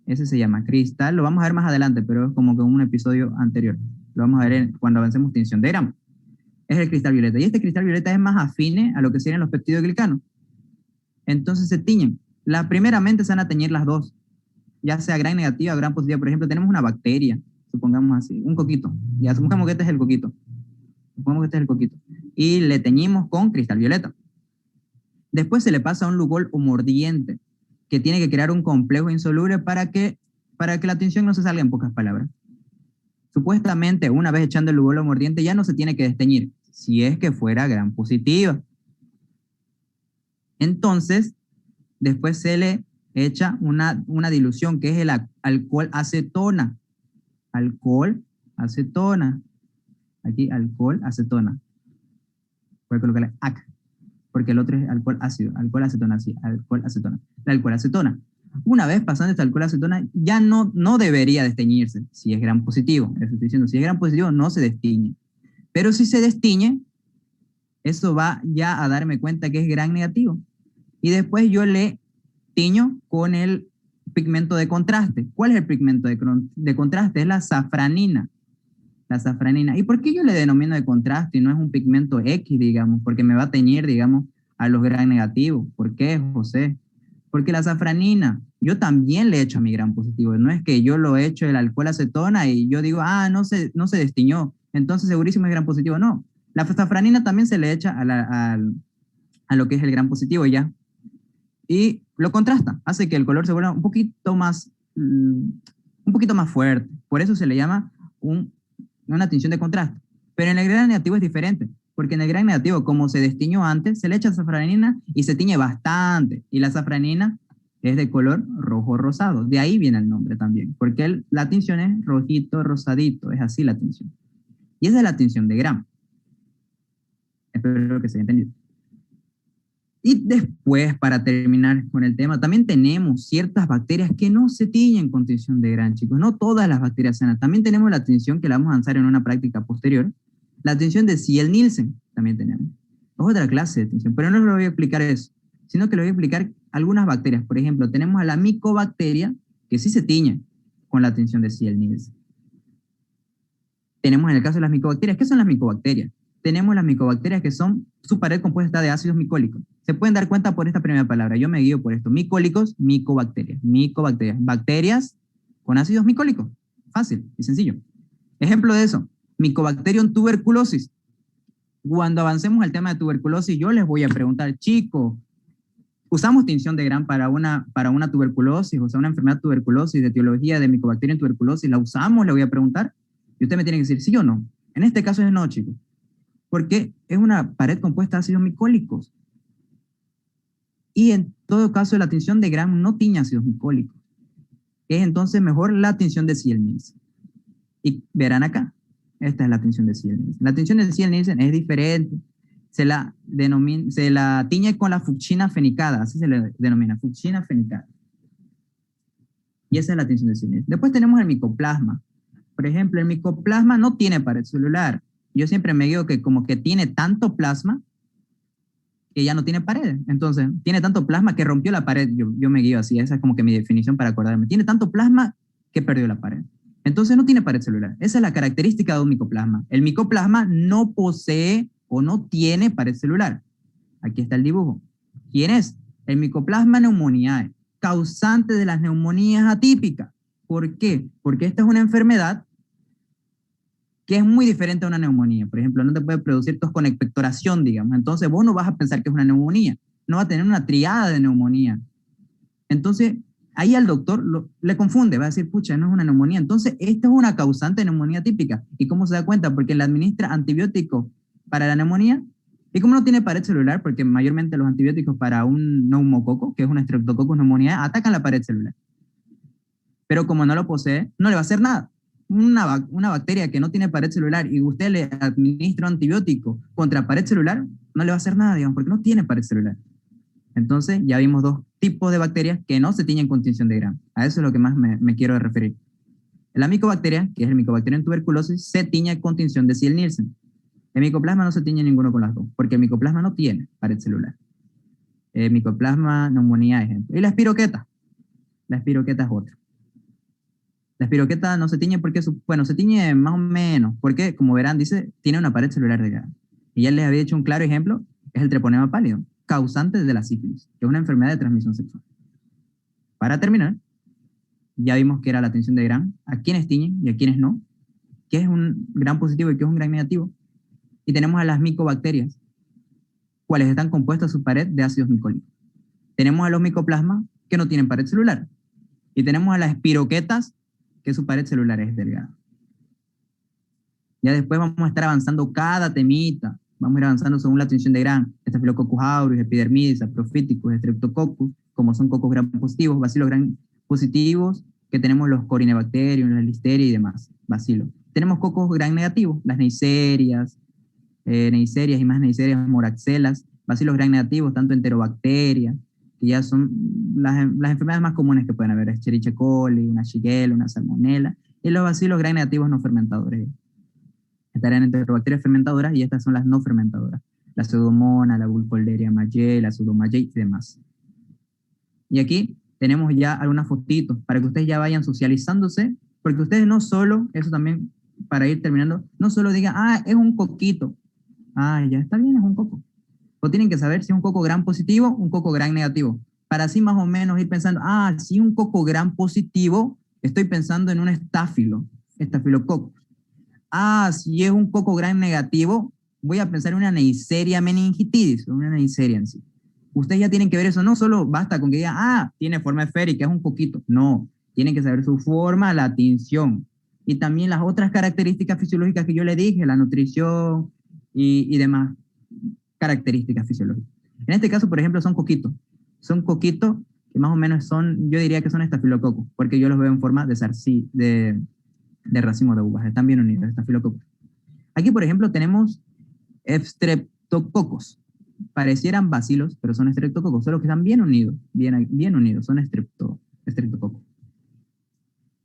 Ese se llama cristal, lo vamos a ver más adelante, pero es como que un episodio anterior. Lo vamos a ver cuando avancemos tinción de Gram. Es el cristal violeta. Y este cristal violeta es más afine a lo que serían los peptidoglicanos. Entonces se tiñen. Primeramente se van a teñir las dos, ya sea gram negativa o gram positiva. Por ejemplo, tenemos una bacteria, supongamos así, un coquito. Ya supongamos que este es el coquito. Supongamos que este es el coquito. Y le teñimos con cristal violeta. Después se le pasa a un lugol o mordiente, que tiene que crear un complejo insoluble para que la tinción no se salga, en pocas palabras. Supuestamente, una vez echando el lugol o mordiente, ya no se tiene que desteñir, si es que fuera gram positiva. Entonces, después se le echa una dilución que es el alcohol acetona. Alcohol acetona. Aquí, alcohol acetona. Voy a colocarle AC, porque el otro es alcohol ácido. Alcohol acetona, sí, alcohol acetona. La alcohol acetona. Una vez pasando esta alcohol acetona, ya no debería desteñirse, si es gram positivo. Eso estoy diciendo, si es gram positivo, no se destiñe. Pero si se destiñe, eso va ya a darme cuenta que es gram negativo. Y después yo le tiño con el pigmento de contraste. ¿Cuál es el pigmento de contraste? Es la safranina. La safranina. ¿Y por qué yo le denomino de contraste y no es un pigmento X, digamos? Porque me va a teñir, digamos, a los gram negativos. ¿Por qué, José? Porque la safranina, yo también le echo a mi gram positivo. No es que yo lo echo el alcohol acetona y yo digo, no se destiñó, entonces segurísimo es gram positivo. No, la safranina también se le echa a lo que es el gram positivo ya. Y lo contrasta, hace que el color se vuelva un poquito más fuerte. Por eso se le llama una tinción de contraste. Pero en el gram negativo es diferente, porque en el gram negativo, como se destiñó antes, se le echa safranina y se tiñe bastante. Y la safranina es de color rojo rosado. De ahí viene el nombre también, porque la tinción es rojito rosadito, es así la tinción. Y esa es la tinción de Gram. Espero que se haya entendido. Y después, para terminar con el tema, también tenemos ciertas bacterias que no se tiñen con tinción de Gram, chicos. No todas las bacterias sanas. También tenemos la tinción que la vamos a avanzar en una práctica posterior. La tinción de Ziel-Nielsen también tenemos. Es otra clase de tinción, pero no les voy a explicar eso, sino que les voy a explicar algunas bacterias. Por ejemplo, tenemos a la micobacteria, que sí se tiñe con la tinción de Ziel-Nielsen. Tenemos en el caso de las micobacterias. ¿Qué son las micobacterias? Tenemos las micobacterias que son, su pared compuesta de ácidos micólicos. Se pueden dar cuenta por esta primera palabra. Yo me guío por esto. Micólicos, micobacterias. Micobacterias. Bacterias con ácidos micólicos. Fácil y sencillo. Ejemplo de eso. Mycobacterium tuberculosis. Cuando avancemos al tema de tuberculosis, yo les voy a preguntar, chicos, ¿usamos tinción de Gram para una tuberculosis, o sea, una enfermedad tuberculosis, de etiología de Mycobacterium tuberculosis? ¿La usamos? Le voy a preguntar. Y usted me tiene que decir sí o no. En este caso es no, chicos. Porque es una pared compuesta de ácidos micólicos. Y en todo caso, la tinción de Gram no tiñe ácidos micólicos. Es entonces mejor la tinción de Ziel-Nielsen. Y verán acá. Esta es la tinción de Ziel-Nielsen. La tinción de Ziel-Nielsen es diferente. Se la tiñe con la fucina fenicada, así se le denomina, fucina fenicada. Y esa es la tinción de Ziel-Nielsen. Después tenemos el micoplasma. Por ejemplo, el micoplasma no tiene pared celular. Yo siempre me digo que como que tiene tanto plasma que ya no tiene pared. Entonces, tiene tanto plasma que rompió la pared. Yo me guío así, esa es como que mi definición para acordarme. Tiene tanto plasma que perdió la pared. Entonces, no tiene pared celular. Esa es la característica de un micoplasma. El micoplasma no posee o no tiene pared celular. Aquí está el dibujo. ¿Quién es? El micoplasma pneumoniae, causante de las neumonías atípicas. ¿Por qué? Porque esta es una enfermedad que es muy diferente a una neumonía. Por ejemplo, no te puede producir tos con expectoración, digamos. Entonces, vos no vas a pensar que es una neumonía. No va a tener una triada de neumonía. Entonces, ahí al doctor le confunde, va a decir, pucha, no es una neumonía. Entonces, esta es una causante de neumonía típica. ¿Y cómo se da cuenta? Porque le administra antibióticos para la neumonía. Y como no tiene pared celular, porque mayormente los antibióticos para un neumococo, que es un Streptococcus pneumoniae, atacan la pared celular. Pero como no lo posee, no le va a hacer nada. Una bacteria que no tiene pared celular y usted le administra un antibiótico contra pared celular, no le va a hacer nada, digamos, porque no tiene pared celular. Entonces, ya vimos dos tipos de bacterias que no se tiñen con tinción de Gram. A eso es lo que más me quiero referir. La micobacteria, que es el Mycobacterium tuberculosis, se tiñe con tinción de Ziel-Nielsen. El micoplasma no se tiñe ninguno con las dos, porque el micoplasma no tiene pared celular. El micoplasma neumonía, ejemplo. Y la espiroqueta es otra. La espiroqueta no se tiñe porque, bueno, se tiñe más o menos, porque, como verán, dice, tiene una pared celular delgada. Y ya les había hecho un claro ejemplo, es el treponema pálido, causante de la sífilis, que es una enfermedad de transmisión sexual. Para terminar, ya vimos que era la tinción de Gram, a quienes tiñen y a quienes no, qué es un gran positivo y qué es un gran negativo. Y tenemos a las micobacterias, cuales están compuestas su pared de ácidos micólicos. Tenemos a los micoplasmas, que no tienen pared celular. Y tenemos a las espiroquetas, que su pared celular es delgada. Ya después vamos a estar avanzando cada temita. Vamos a ir avanzando según la tinción de Gram. Staphylococcus aureus, epidermidis, saprophyticus, streptococcus, como son cocos gram positivos, bacilos gram positivos, que tenemos los Corynebacterium, la listeria y demás, bacilos. Tenemos cocos gram negativos, las neiserias, neiserias y más neiserias moraxelas, bacilos gram negativos, tanto enterobacterias, que ya son las enfermedades más comunes que pueden haber, Escherichia coli, una Shigella, una Salmonella, y los bacilos gram negativos no fermentadores. Estarían entre bacterias fermentadoras y estas son las no fermentadoras. La Pseudomonas, la Burkholderia mayei, la Pseudomayei y demás. Y aquí tenemos ya algunas fotitos para que ustedes ya vayan socializándose, porque ustedes no solo, eso también para ir terminando, no solo digan, ah, es un coquito. Ah, ya está bien, es un coco. O tienen que saber si es un coco gram positivo, un coco gram negativo. Para así más o menos ir pensando, ah, si un coco gram positivo, estoy pensando en un estafilococcus. Ah, si es un coco gram negativo, voy a pensar en una Neisseria meningitidis, una Neisseria en sí. Ustedes ya tienen que ver eso, no solo basta con que digan, ah, tiene forma esférica, es un coquito. No, tienen que saber su forma, la tinción y también las otras características fisiológicas que yo le dije, la nutrición y demás características fisiológicas. En este caso, por ejemplo, son coquitos que más o menos son, yo diría que son estafilococos, porque yo los veo en forma de racimo de uvas, están bien unidos, estafilococos. Aquí, por ejemplo, tenemos streptococos. Parecieran bacilos, pero son streptococos, solo que están bien unidos, bien unidos, son streptococos.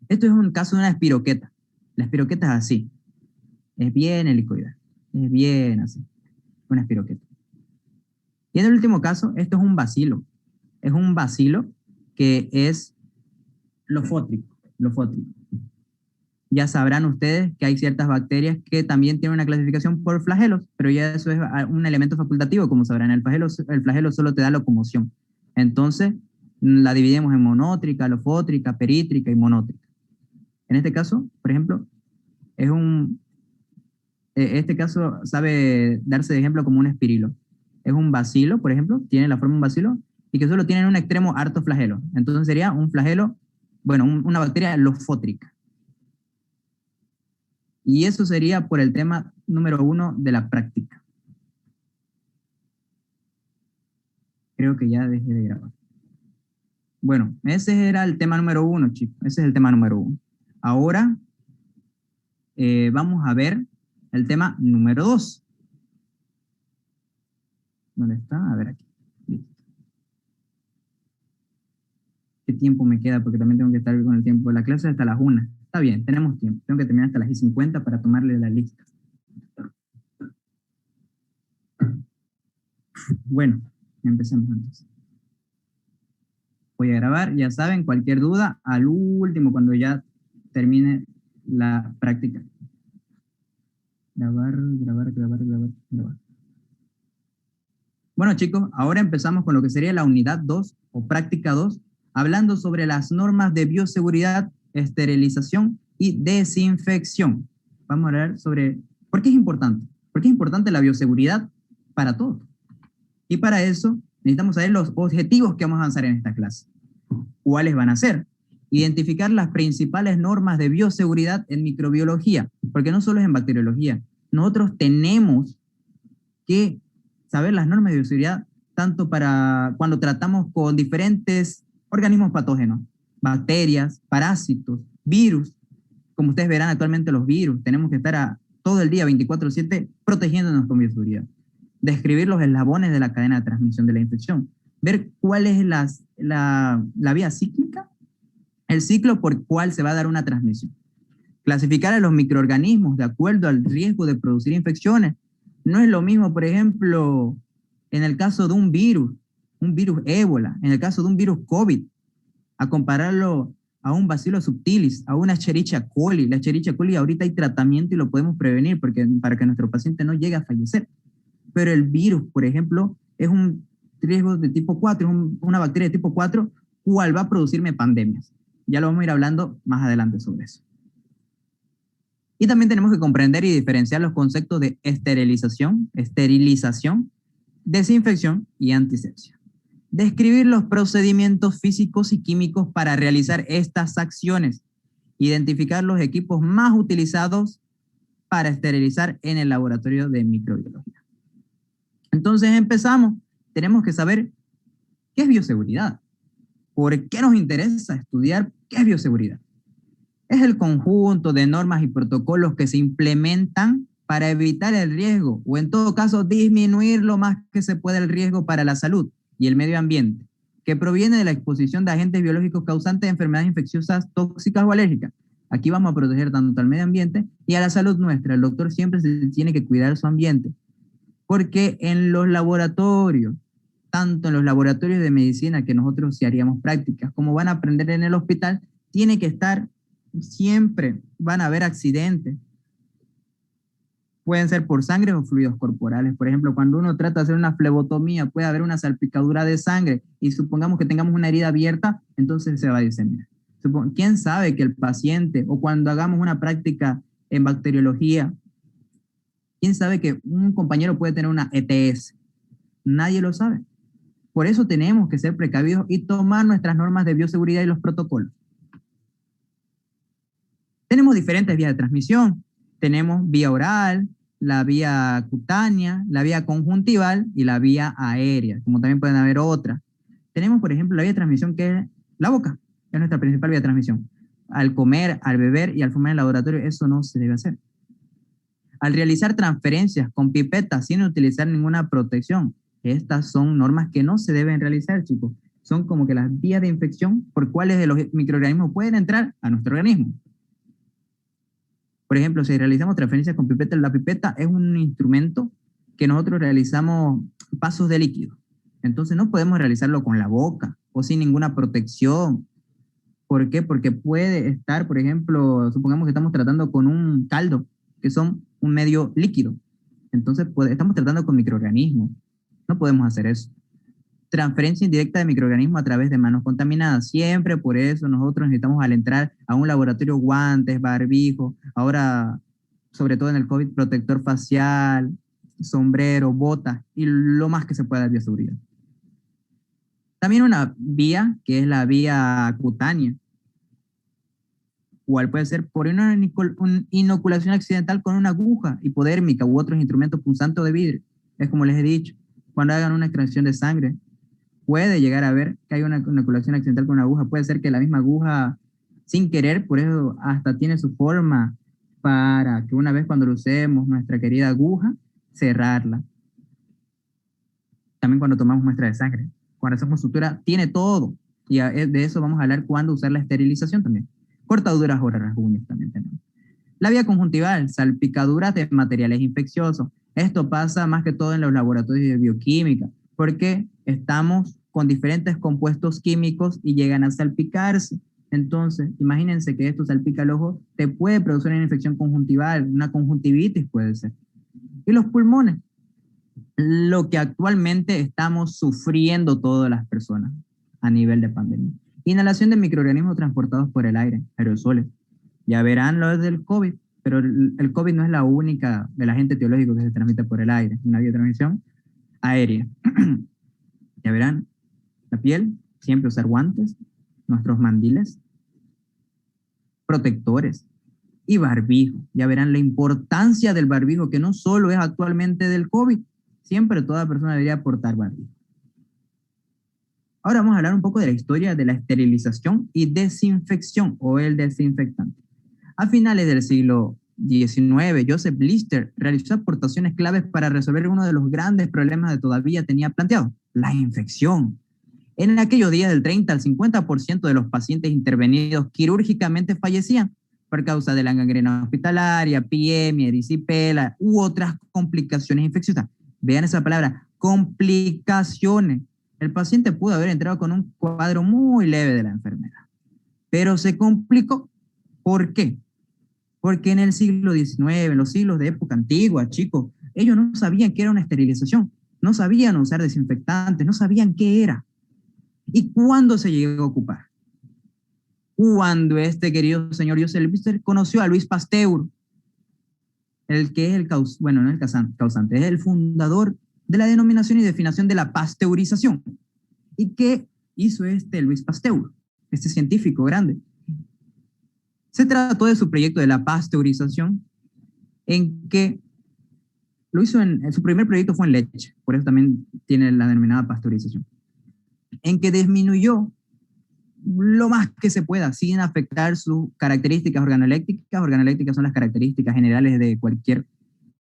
Esto es un caso de una espiroqueta. La espiroqueta es así, es bien helicoidal, es bien así, una espiroqueta. Y en el último caso, esto es un bacilo que es lofótrico. Ya sabrán ustedes que hay ciertas bacterias que también tienen una clasificación por flagelos, pero ya eso es un elemento facultativo, como sabrán, el flagelo solo te da locomoción. Entonces, la dividimos en monótrica, lofótrica, perítrica y monótrica. En este caso, por ejemplo, este caso sabe darse de ejemplo como un espirilo. Es un bacilo, por ejemplo, tiene la forma de un bacilo y que solo tiene en un extremo harto flagelo. Entonces sería un flagelo, bueno, una bacteria lofótrica. Y eso sería por el tema número 1 de la práctica. Creo que ya dejé de grabar. Bueno, ese era el tema número 1, chicos. Ese es el tema número 1. Ahora vamos a ver el tema número 2. ¿Dónde está? A ver aquí. Listo. ¿Qué tiempo me queda? Porque también tengo que estar con el tiempo. La clase hasta las 1. Está bien, tenemos tiempo. Tengo que terminar hasta las 50 para tomarle la lista. Bueno, empecemos entonces. Voy a grabar, ya saben, cualquier duda, al último, cuando ya termine la práctica. Grabar, grabar, grabar, grabar, grabar. Bueno, chicos, ahora empezamos con lo que sería la unidad 2 o práctica 2, hablando sobre las normas de bioseguridad, esterilización y desinfección. Vamos a hablar sobre por qué es importante. ¿Por qué es importante la bioseguridad para todos? Y para eso necesitamos saber los objetivos que vamos a avanzar en esta clase. ¿Cuáles van a ser? Identificar las principales normas de bioseguridad en microbiología, porque no solo es en bacteriología. Nosotros tenemos que saber las normas de bioseguridad tanto para cuando tratamos con diferentes organismos patógenos, bacterias, parásitos, virus. Como ustedes verán actualmente los virus, tenemos que estar todo el día 24/7 protegiéndonos con bioseguridad. Describir los eslabones de la cadena de transmisión de la infección. Ver cuál es la vía cíclica, el ciclo por cual se va a dar una transmisión. Clasificar a los microorganismos de acuerdo al riesgo de producir infecciones. No es lo mismo, por ejemplo, en el caso de un virus ébola, en el caso de un virus COVID, a compararlo a un Bacillus subtilis, a una Escherichia coli. La Escherichia coli ahorita hay tratamiento y lo podemos prevenir para que nuestro paciente no llegue a fallecer. Pero el virus, por ejemplo, es un riesgo de tipo 4, es una bacteria de tipo 4, cual va a producirme pandemias. Ya lo vamos a ir hablando más adelante sobre eso. Y también tenemos que comprender y diferenciar los conceptos de esterilización, desinfección y antisepsia. Describir los procedimientos físicos y químicos para realizar estas acciones. Identificar los equipos más utilizados para esterilizar en el laboratorio de microbiología. Entonces empezamos. Tenemos que saber qué es bioseguridad. ¿Por qué nos interesa estudiar qué es bioseguridad? Es el conjunto de normas y protocolos que se implementan para evitar el riesgo o en todo caso disminuir lo más que se pueda el riesgo para la salud y el medio ambiente, que proviene de la exposición de agentes biológicos causantes de enfermedades infecciosas, tóxicas o alérgicas. Aquí vamos a proteger tanto al medio ambiente y a la salud nuestra. El doctor siempre se tiene que cuidar su ambiente, porque en los laboratorios, tanto en los laboratorios de medicina que nosotros sí haríamos prácticas, como van a aprender en el hospital, tiene que estar siempre, van a haber accidentes. Pueden ser por sangre o fluidos corporales. Por ejemplo, cuando uno trata de hacer una flebotomía, puede haber una salpicadura de sangre y supongamos que tengamos una herida abierta, entonces se va a diseminar. ¿Quién sabe que el paciente, o cuando hagamos una práctica en bacteriología, quién sabe que un compañero puede tener una ETS? Nadie lo sabe. Por eso tenemos que ser precavidos y tomar nuestras normas de bioseguridad y los protocolos. Tenemos diferentes vías de transmisión. Tenemos vía oral, la vía cutánea, la vía conjuntival y la vía aérea, como también pueden haber otras. Tenemos, por ejemplo, la vía de transmisión que es la boca, que es nuestra principal vía de transmisión. Al comer, al beber y al fumar en el laboratorio, eso no se debe hacer. Al realizar transferencias con pipetas sin utilizar ninguna protección, estas son normas que no se deben realizar, chicos. Son como que las vías de infección por cuales los microorganismos pueden entrar a nuestro organismo. Por ejemplo, si realizamos transferencias con pipeta, la pipeta es un instrumento que nosotros realizamos pasos de líquido. Entonces no podemos realizarlo con la boca o sin ninguna protección. ¿Por qué? Porque puede estar, por ejemplo, supongamos que estamos tratando con un caldo, que son un medio líquido. Entonces estamos tratando con microorganismos. No podemos hacer eso. Transferencia indirecta de microorganismos a través de manos contaminadas. Siempre por eso nosotros necesitamos al entrar a un laboratorio guantes, barbijo, ahora sobre todo en el COVID, protector facial, sombrero, botas y lo más que se pueda de bioseguridad. También una vía que es la vía cutánea, cual puede ser por una inoculación accidental con una aguja hipodérmica u otros instrumentos punzantes o de vidrio. Es como les he dicho, cuando hagan una extracción de sangre, puede llegar a ver que hay una inoculación accidental con una aguja. Puede ser que la misma aguja, sin querer, por eso hasta tiene su forma para que una vez cuando lo usemos nuestra querida aguja, cerrarla. También cuando tomamos muestra de sangre. Cuando hacemos sutura, tiene todo. Y de eso vamos a hablar cuando usar la esterilización también. Cortaduras o rasguños también tenemos. La vía conjuntival, salpicaduras de materiales infecciosos. Esto pasa más que todo en los laboratorios de bioquímica, porque estamos con diferentes compuestos químicos y llegan a salpicarse. Entonces, imagínense que esto salpica el ojo, te puede producir una infección conjuntival, una conjuntivitis puede ser. Y los pulmones, lo que actualmente estamos sufriendo todas las personas a nivel de pandemia. Inhalación de microorganismos transportados por el aire, aerosoles. Ya verán lo del COVID, pero el COVID no es la única del agente etiológico que se transmite por el aire, es una vía de transmisión aérea. Ya verán, la piel, siempre usar guantes, nuestros mandiles, protectores y barbijo. Ya verán la importancia del barbijo, que no solo es actualmente del COVID, siempre toda persona debería portar barbijo. Ahora vamos a hablar un poco de la historia de la esterilización y desinfección o el desinfectante. A finales del siglo XIX, Joseph Lister realizó aportaciones claves para resolver uno de los grandes problemas que todavía tenía planteado, la infección. En aquellos días del 30 al 50% de los pacientes intervenidos quirúrgicamente fallecían por causa de la gangrena hospitalaria, epidemia, erisipela u otras complicaciones infecciosas. Vean esa palabra, complicaciones. El paciente pudo haber entrado con un cuadro muy leve de la enfermedad, pero se complicó. ¿Por qué? Porque en el siglo XIX, en los siglos de época antigua, chicos, ellos no sabían qué era una esterilización, no sabían usar desinfectantes, no sabían qué era. ¿Y cuándo se llegó a ocupar? Cuando este querido señor Joseph Lister conoció a Louis Pasteur, el que es el causante, bueno, no el causante, es el fundador de la denominación y definición de la pasteurización. ¿Y qué hizo este Louis Pasteur, este científico grande? Se trató de su proyecto de la pasteurización, en que lo hizo su primer proyecto fue en leche, por eso también tiene la denominada pasteurización, en que disminuyó lo más que se pueda sin afectar sus características organolépticas. Organolépticas son las características generales de cualquier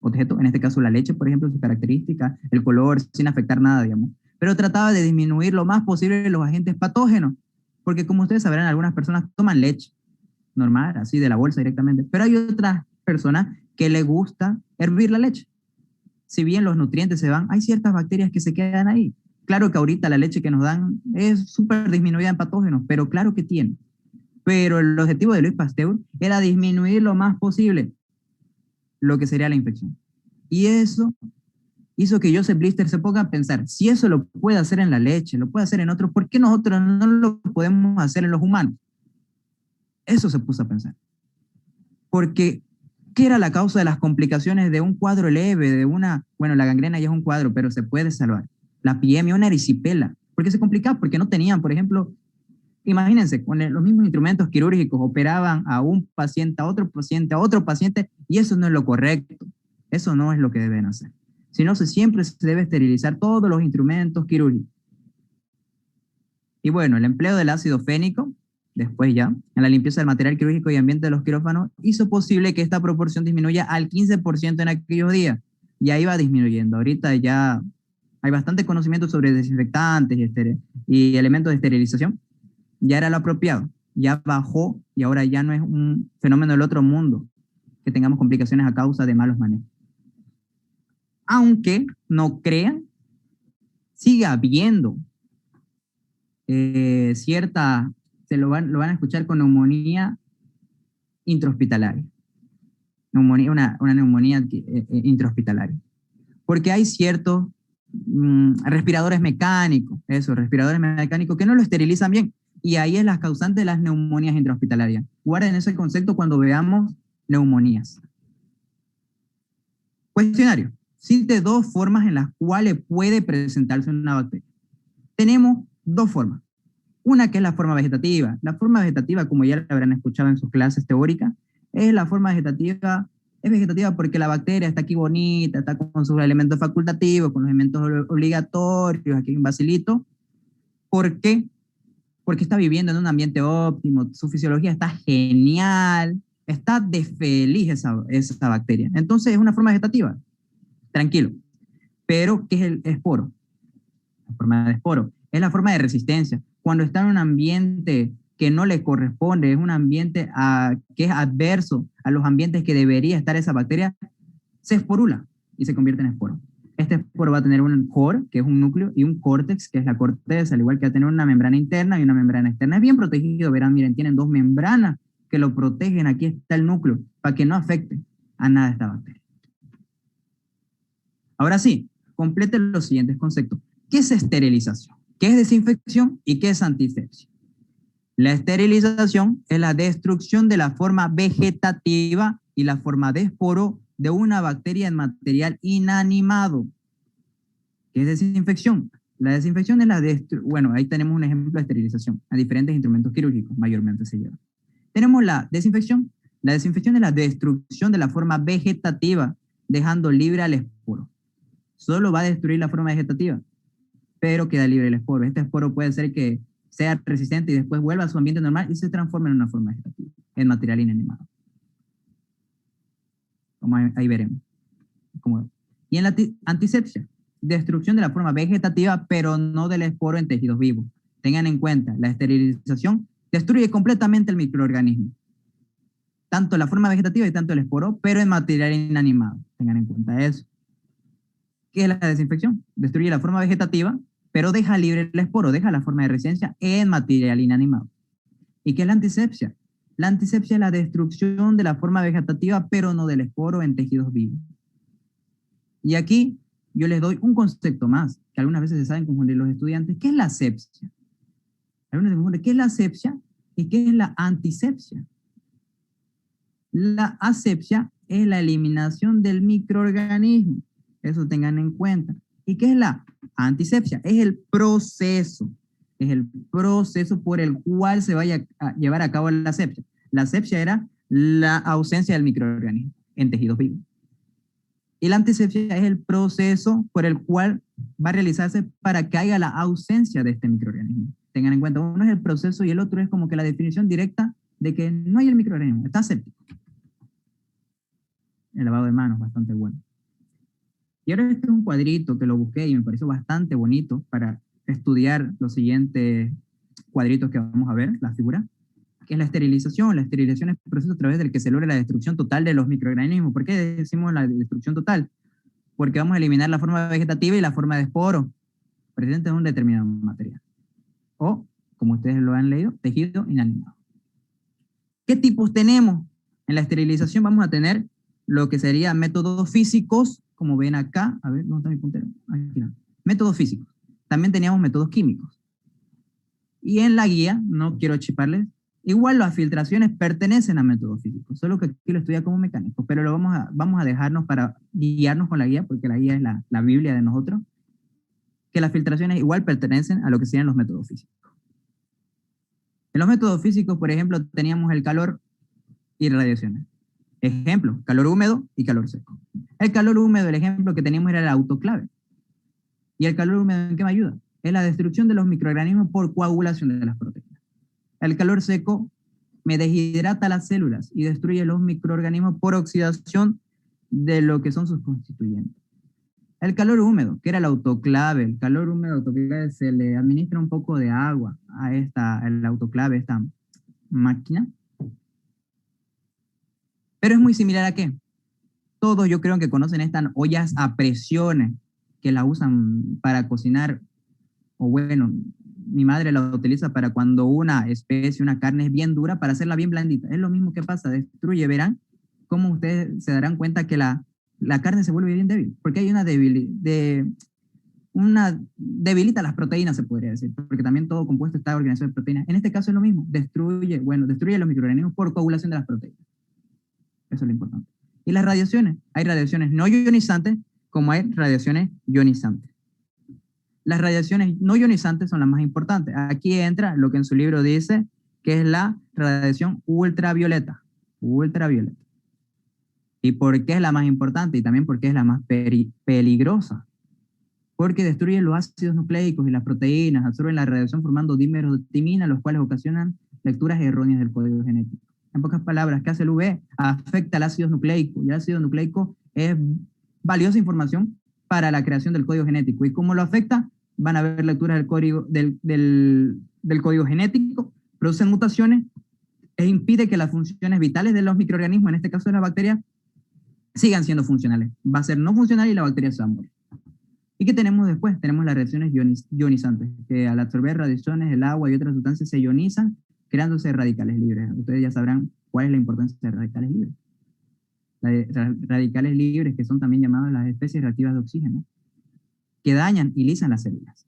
objeto, en este caso la leche, por ejemplo, sus características, el color, sin afectar nada, digamos. Pero trataba de disminuir lo más posible los agentes patógenos, porque como ustedes sabrán, algunas personas toman leche normal, así de la bolsa directamente, pero hay otras personas que les gusta hervir la leche. Si bien los nutrientes se van, hay ciertas bacterias que se quedan ahí. Claro que ahorita la leche que nos dan es súper disminuida en patógenos, pero claro que tiene. Pero el objetivo de Louis Pasteur era disminuir lo más posible lo que sería la infección. Y eso hizo que Joseph Lister se ponga a pensar, si eso lo puede hacer en la leche, lo puede hacer en otros, ¿por qué nosotros no lo podemos hacer en los humanos? Eso se puso a pensar. Porque, ¿qué era la causa de las complicaciones de un cuadro leve, de una, bueno, la gangrena ya es un cuadro, pero se puede salvar? La epidemia, una erisipela. ¿Por qué se complicaba? Porque no tenían, por ejemplo, imagínense, con los mismos instrumentos quirúrgicos operaban a un paciente, a otro paciente, y eso no es lo correcto. Eso no es lo que deben hacer. Sino siempre se debe esterilizar todos los instrumentos quirúrgicos. Y bueno, el empleo del ácido fénico, después ya, en la limpieza del material quirúrgico y ambiente de los quirófanos, hizo posible que esta proporción disminuya al 15% en aquellos días. Y ahí va disminuyendo. Ahorita ya hay bastante conocimiento sobre desinfectantes y elementos de esterilización. Ya era lo apropiado, ya bajó y ahora ya no es un fenómeno del otro mundo que tengamos complicaciones a causa de malos manejos. Aunque no crean, sigue habiendo cierta, lo van a escuchar con neumonía intrahospitalaria, una neumonía intrahospitalaria, porque hay ciertos respiradores mecánicos, respiradores mecánicos que no lo esterilizan bien, y ahí es la causante de las neumonías intrahospitalarias. Guarden ese concepto cuando veamos neumonías. Cuestionario. Cite dos formas en las cuales puede presentarse una bacteria. Tenemos dos formas. Una que es la forma vegetativa. La forma vegetativa, como ya la habrán escuchado en sus clases teóricas, es la forma vegetativa, es vegetativa porque la bacteria está aquí bonita, está con sus elementos facultativos, con los elementos obligatorios, aquí hay un bacilito. ¿Por qué? Porque está viviendo en un ambiente óptimo, su fisiología está genial, Está de feliz esa bacteria. Entonces es una forma vegetativa, tranquilo. Pero, ¿qué es el esporo? La forma de esporo es la forma de resistencia. Cuando está en un ambiente que no le corresponde, es un ambiente que es adverso a los ambientes que debería estar esa bacteria, se esporula y se convierte en esporo. Este esporo va a tener un core, que es un núcleo, y un córtex, que es la corteza, al igual que va a tener una membrana interna y una membrana externa. Es bien protegido, verán, miren, tienen dos membranas que lo protegen. Aquí está el núcleo, para que no afecte a nada esta bacteria. Ahora sí, complete los siguientes conceptos. ¿Qué es esterilización? ¿Qué es desinfección? ¿Y qué es antisepsia? La esterilización es la destrucción de la forma vegetativa y la forma de esporo de una bacteria en material inanimado. ¿Qué es desinfección? La desinfección es bueno, ahí tenemos un ejemplo de esterilización. A diferentes instrumentos quirúrgicos mayormente se lleva. Tenemos la desinfección. La desinfección es la destrucción de la forma vegetativa, dejando libre al esporo. Solo va a destruir la forma vegetativa, pero queda libre el esporo. Este esporo puede ser que sea resistente y después vuelva a su ambiente normal y se transforme en una forma vegetativa, en material inanimado. Como ahí veremos. Y en la antisepsia, destrucción de la forma vegetativa, pero no del esporo en tejidos vivos. Tengan en cuenta, la esterilización destruye completamente el microorganismo, tanto la forma vegetativa y tanto el esporo, pero en material inanimado. Tengan en cuenta eso. ¿Qué es la desinfección? Destruye la forma vegetativa, pero deja libre el esporo, deja la forma de resistencia en material inanimado. ¿Y qué es la antisepsia? La antisepsia es la destrucción de la forma vegetativa, pero no del esporo en tejidos vivos. Y aquí yo les doy un concepto más, que algunas veces se saben confundir los estudiantes. ¿Qué es la asepsia? Algunos se confunden, ¿qué es la asepsia y qué es la antisepsia? La asepsia es la eliminación del microorganismo. Eso tengan en cuenta. ¿Y qué es la antisepsia? Es el proceso. Es el proceso por el cual se vaya a llevar a cabo la asepsia. La asepsia era la ausencia del microorganismo en tejidos vivos. Y la antisepsia es el proceso por el cual va a realizarse para que haya la ausencia de este microorganismo. Tengan en cuenta, uno es el proceso y el otro es como que la definición directa de que no hay el microorganismo, está aséptico. El lavado de manos, bastante bueno. Y ahora este es un cuadrito que lo busqué y me pareció bastante bonito para estudiar los siguientes cuadritos que vamos a ver, la figura, que es la esterilización. La esterilización es el proceso a través del que se logra la destrucción total de los microorganismos. ¿Por qué decimos la destrucción total? Porque vamos a eliminar la forma vegetativa y la forma de esporo presente en un determinado material. O, como ustedes lo han leído, tejido inanimado. ¿Qué tipos tenemos? En la esterilización vamos a tener lo que serían métodos físicos, como ven acá. A ver, ¿dónde está mi puntero? Aquí no. Métodos físicos. También teníamos métodos químicos. Y en la guía, no quiero chiparles, igual las filtraciones pertenecen a métodos físicos, solo que aquí lo estudia como mecánico, pero lo vamos a dejarnos para guiarnos con la guía, porque la guía es la Biblia de nosotros, que las filtraciones igual pertenecen a lo que serían los métodos físicos. En los métodos físicos, por ejemplo, teníamos el calor y radiaciones. Ejemplo, calor húmedo y calor seco. El calor húmedo, el ejemplo que teníamos era el autoclave. ¿Y el calor húmedo en qué me ayuda? Es la destrucción de los microorganismos por coagulación de las proteínas. El calor seco me deshidrata las células y destruye los microorganismos por oxidación de lo que son sus constituyentes. El calor húmedo, que era el autoclave, el calor húmedo autoclave se le administra un poco de agua a el autoclave, esta máquina. Pero es muy similar a qué. Todos yo creo que conocen estas ollas a presiones que la usan para cocinar, o bueno, mi madre la utiliza para cuando una especie, una carne es bien dura, para hacerla bien blandita. Es lo mismo que pasa, destruye, verán cómo ustedes se darán cuenta que la carne se vuelve bien débil, porque hay debilita las proteínas, se podría decir, porque también todo compuesto está organizado de proteínas. En este caso es lo mismo, destruye los microorganismos por coagulación de las proteínas. Eso es lo importante. Y las radiaciones, hay radiaciones no ionizantes como hay radiaciones ionizantes. Las radiaciones no ionizantes son las más importantes. Aquí entra lo que en su libro dice que es la radiación ultravioleta. Ultravioleta. ¿Y por qué es la más importante? Y también porque es la más peligrosa. Porque destruye los ácidos nucleicos y las proteínas, absorben la radiación formando dímeros de timina, los cuales ocasionan lecturas erróneas del código genético. En pocas palabras, ¿qué hace el UV? Afecta al ácido nucleico, y el ácido nucleico es valiosa información para la creación del código genético. ¿Y cómo lo afecta? Van a ver lecturas del código, del código genético, producen mutaciones e impide que las funciones vitales de los microorganismos, en este caso de la bacteria, sigan siendo funcionales. Va a ser no funcional y la bacteria se va a morir. ¿Y qué tenemos después? Tenemos las reacciones ionizantes, que al absorber radiaciones, el agua y otras sustancias se ionizan, creándose radicales libres. Ustedes ya sabrán cuál es la importancia de radicales libres. Radicales libres, que son también llamadas las especies reactivas de oxígeno, que dañan y lisan las células.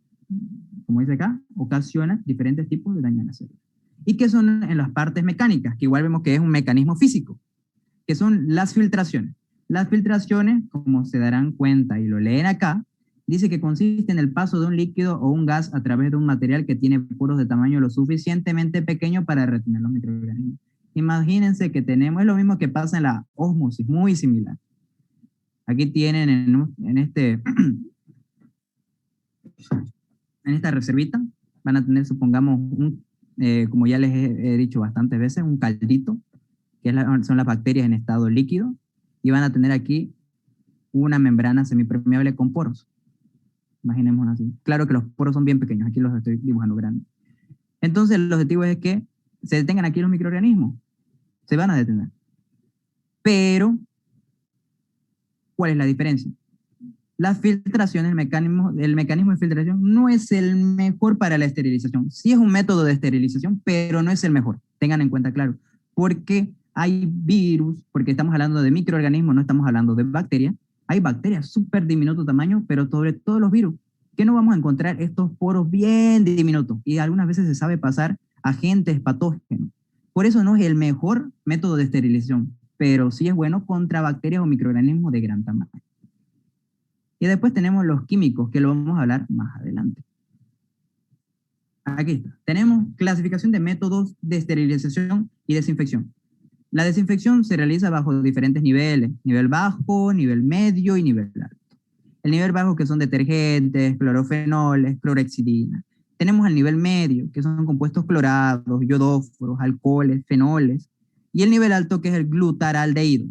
Como dice acá, ocasionan diferentes tipos de daño en las células. ¿Y qué son en las partes mecánicas? Que igual vemos que es un mecanismo físico, que son las filtraciones. Las filtraciones, como se darán cuenta y lo leen acá, dice que consiste en el paso de un líquido o un gas a través de un material que tiene poros de tamaño lo suficientemente pequeño para retener los microorganismos. Imagínense que tenemos, es lo mismo que pasa en la ósmosis, muy similar. Aquí tienen en esta reservita, van a tener, supongamos, como ya les he dicho bastantes veces, un caldito, que son las bacterias en estado líquido, y van a tener aquí una membrana semipermeable con poros. Imaginemos así. Claro que los poros son bien pequeños, aquí los estoy dibujando grandes. Entonces, el objetivo es que se detengan aquí los microorganismos. Se van a detener. Pero, ¿cuál es la diferencia? La filtración, el mecanismo de filtración no es el mejor para la esterilización. Sí es un método de esterilización, pero no es el mejor. Tengan en cuenta, claro. Porque hay virus, porque estamos hablando de microorganismos, no estamos hablando de bacterias. Hay bacterias súper diminuto tamaño, pero sobre todo los virus, que no vamos a encontrar estos poros bien diminutos. Y algunas veces se sabe pasar agentes patógenos. Por eso no es el mejor método de esterilización, pero sí es bueno contra bacterias o microorganismos de gran tamaño. Y después tenemos los químicos, que lo vamos a hablar más adelante. Aquí está. Tenemos clasificación de métodos de esterilización y desinfección. La desinfección se realiza bajo diferentes niveles, nivel bajo, nivel medio y nivel alto. El nivel bajo, que son detergentes, clorofenoles, clorhexidina. Tenemos el nivel medio, que son compuestos clorados, yodóforos, alcoholes, fenoles. Y el nivel alto, que es el glutaraldehído.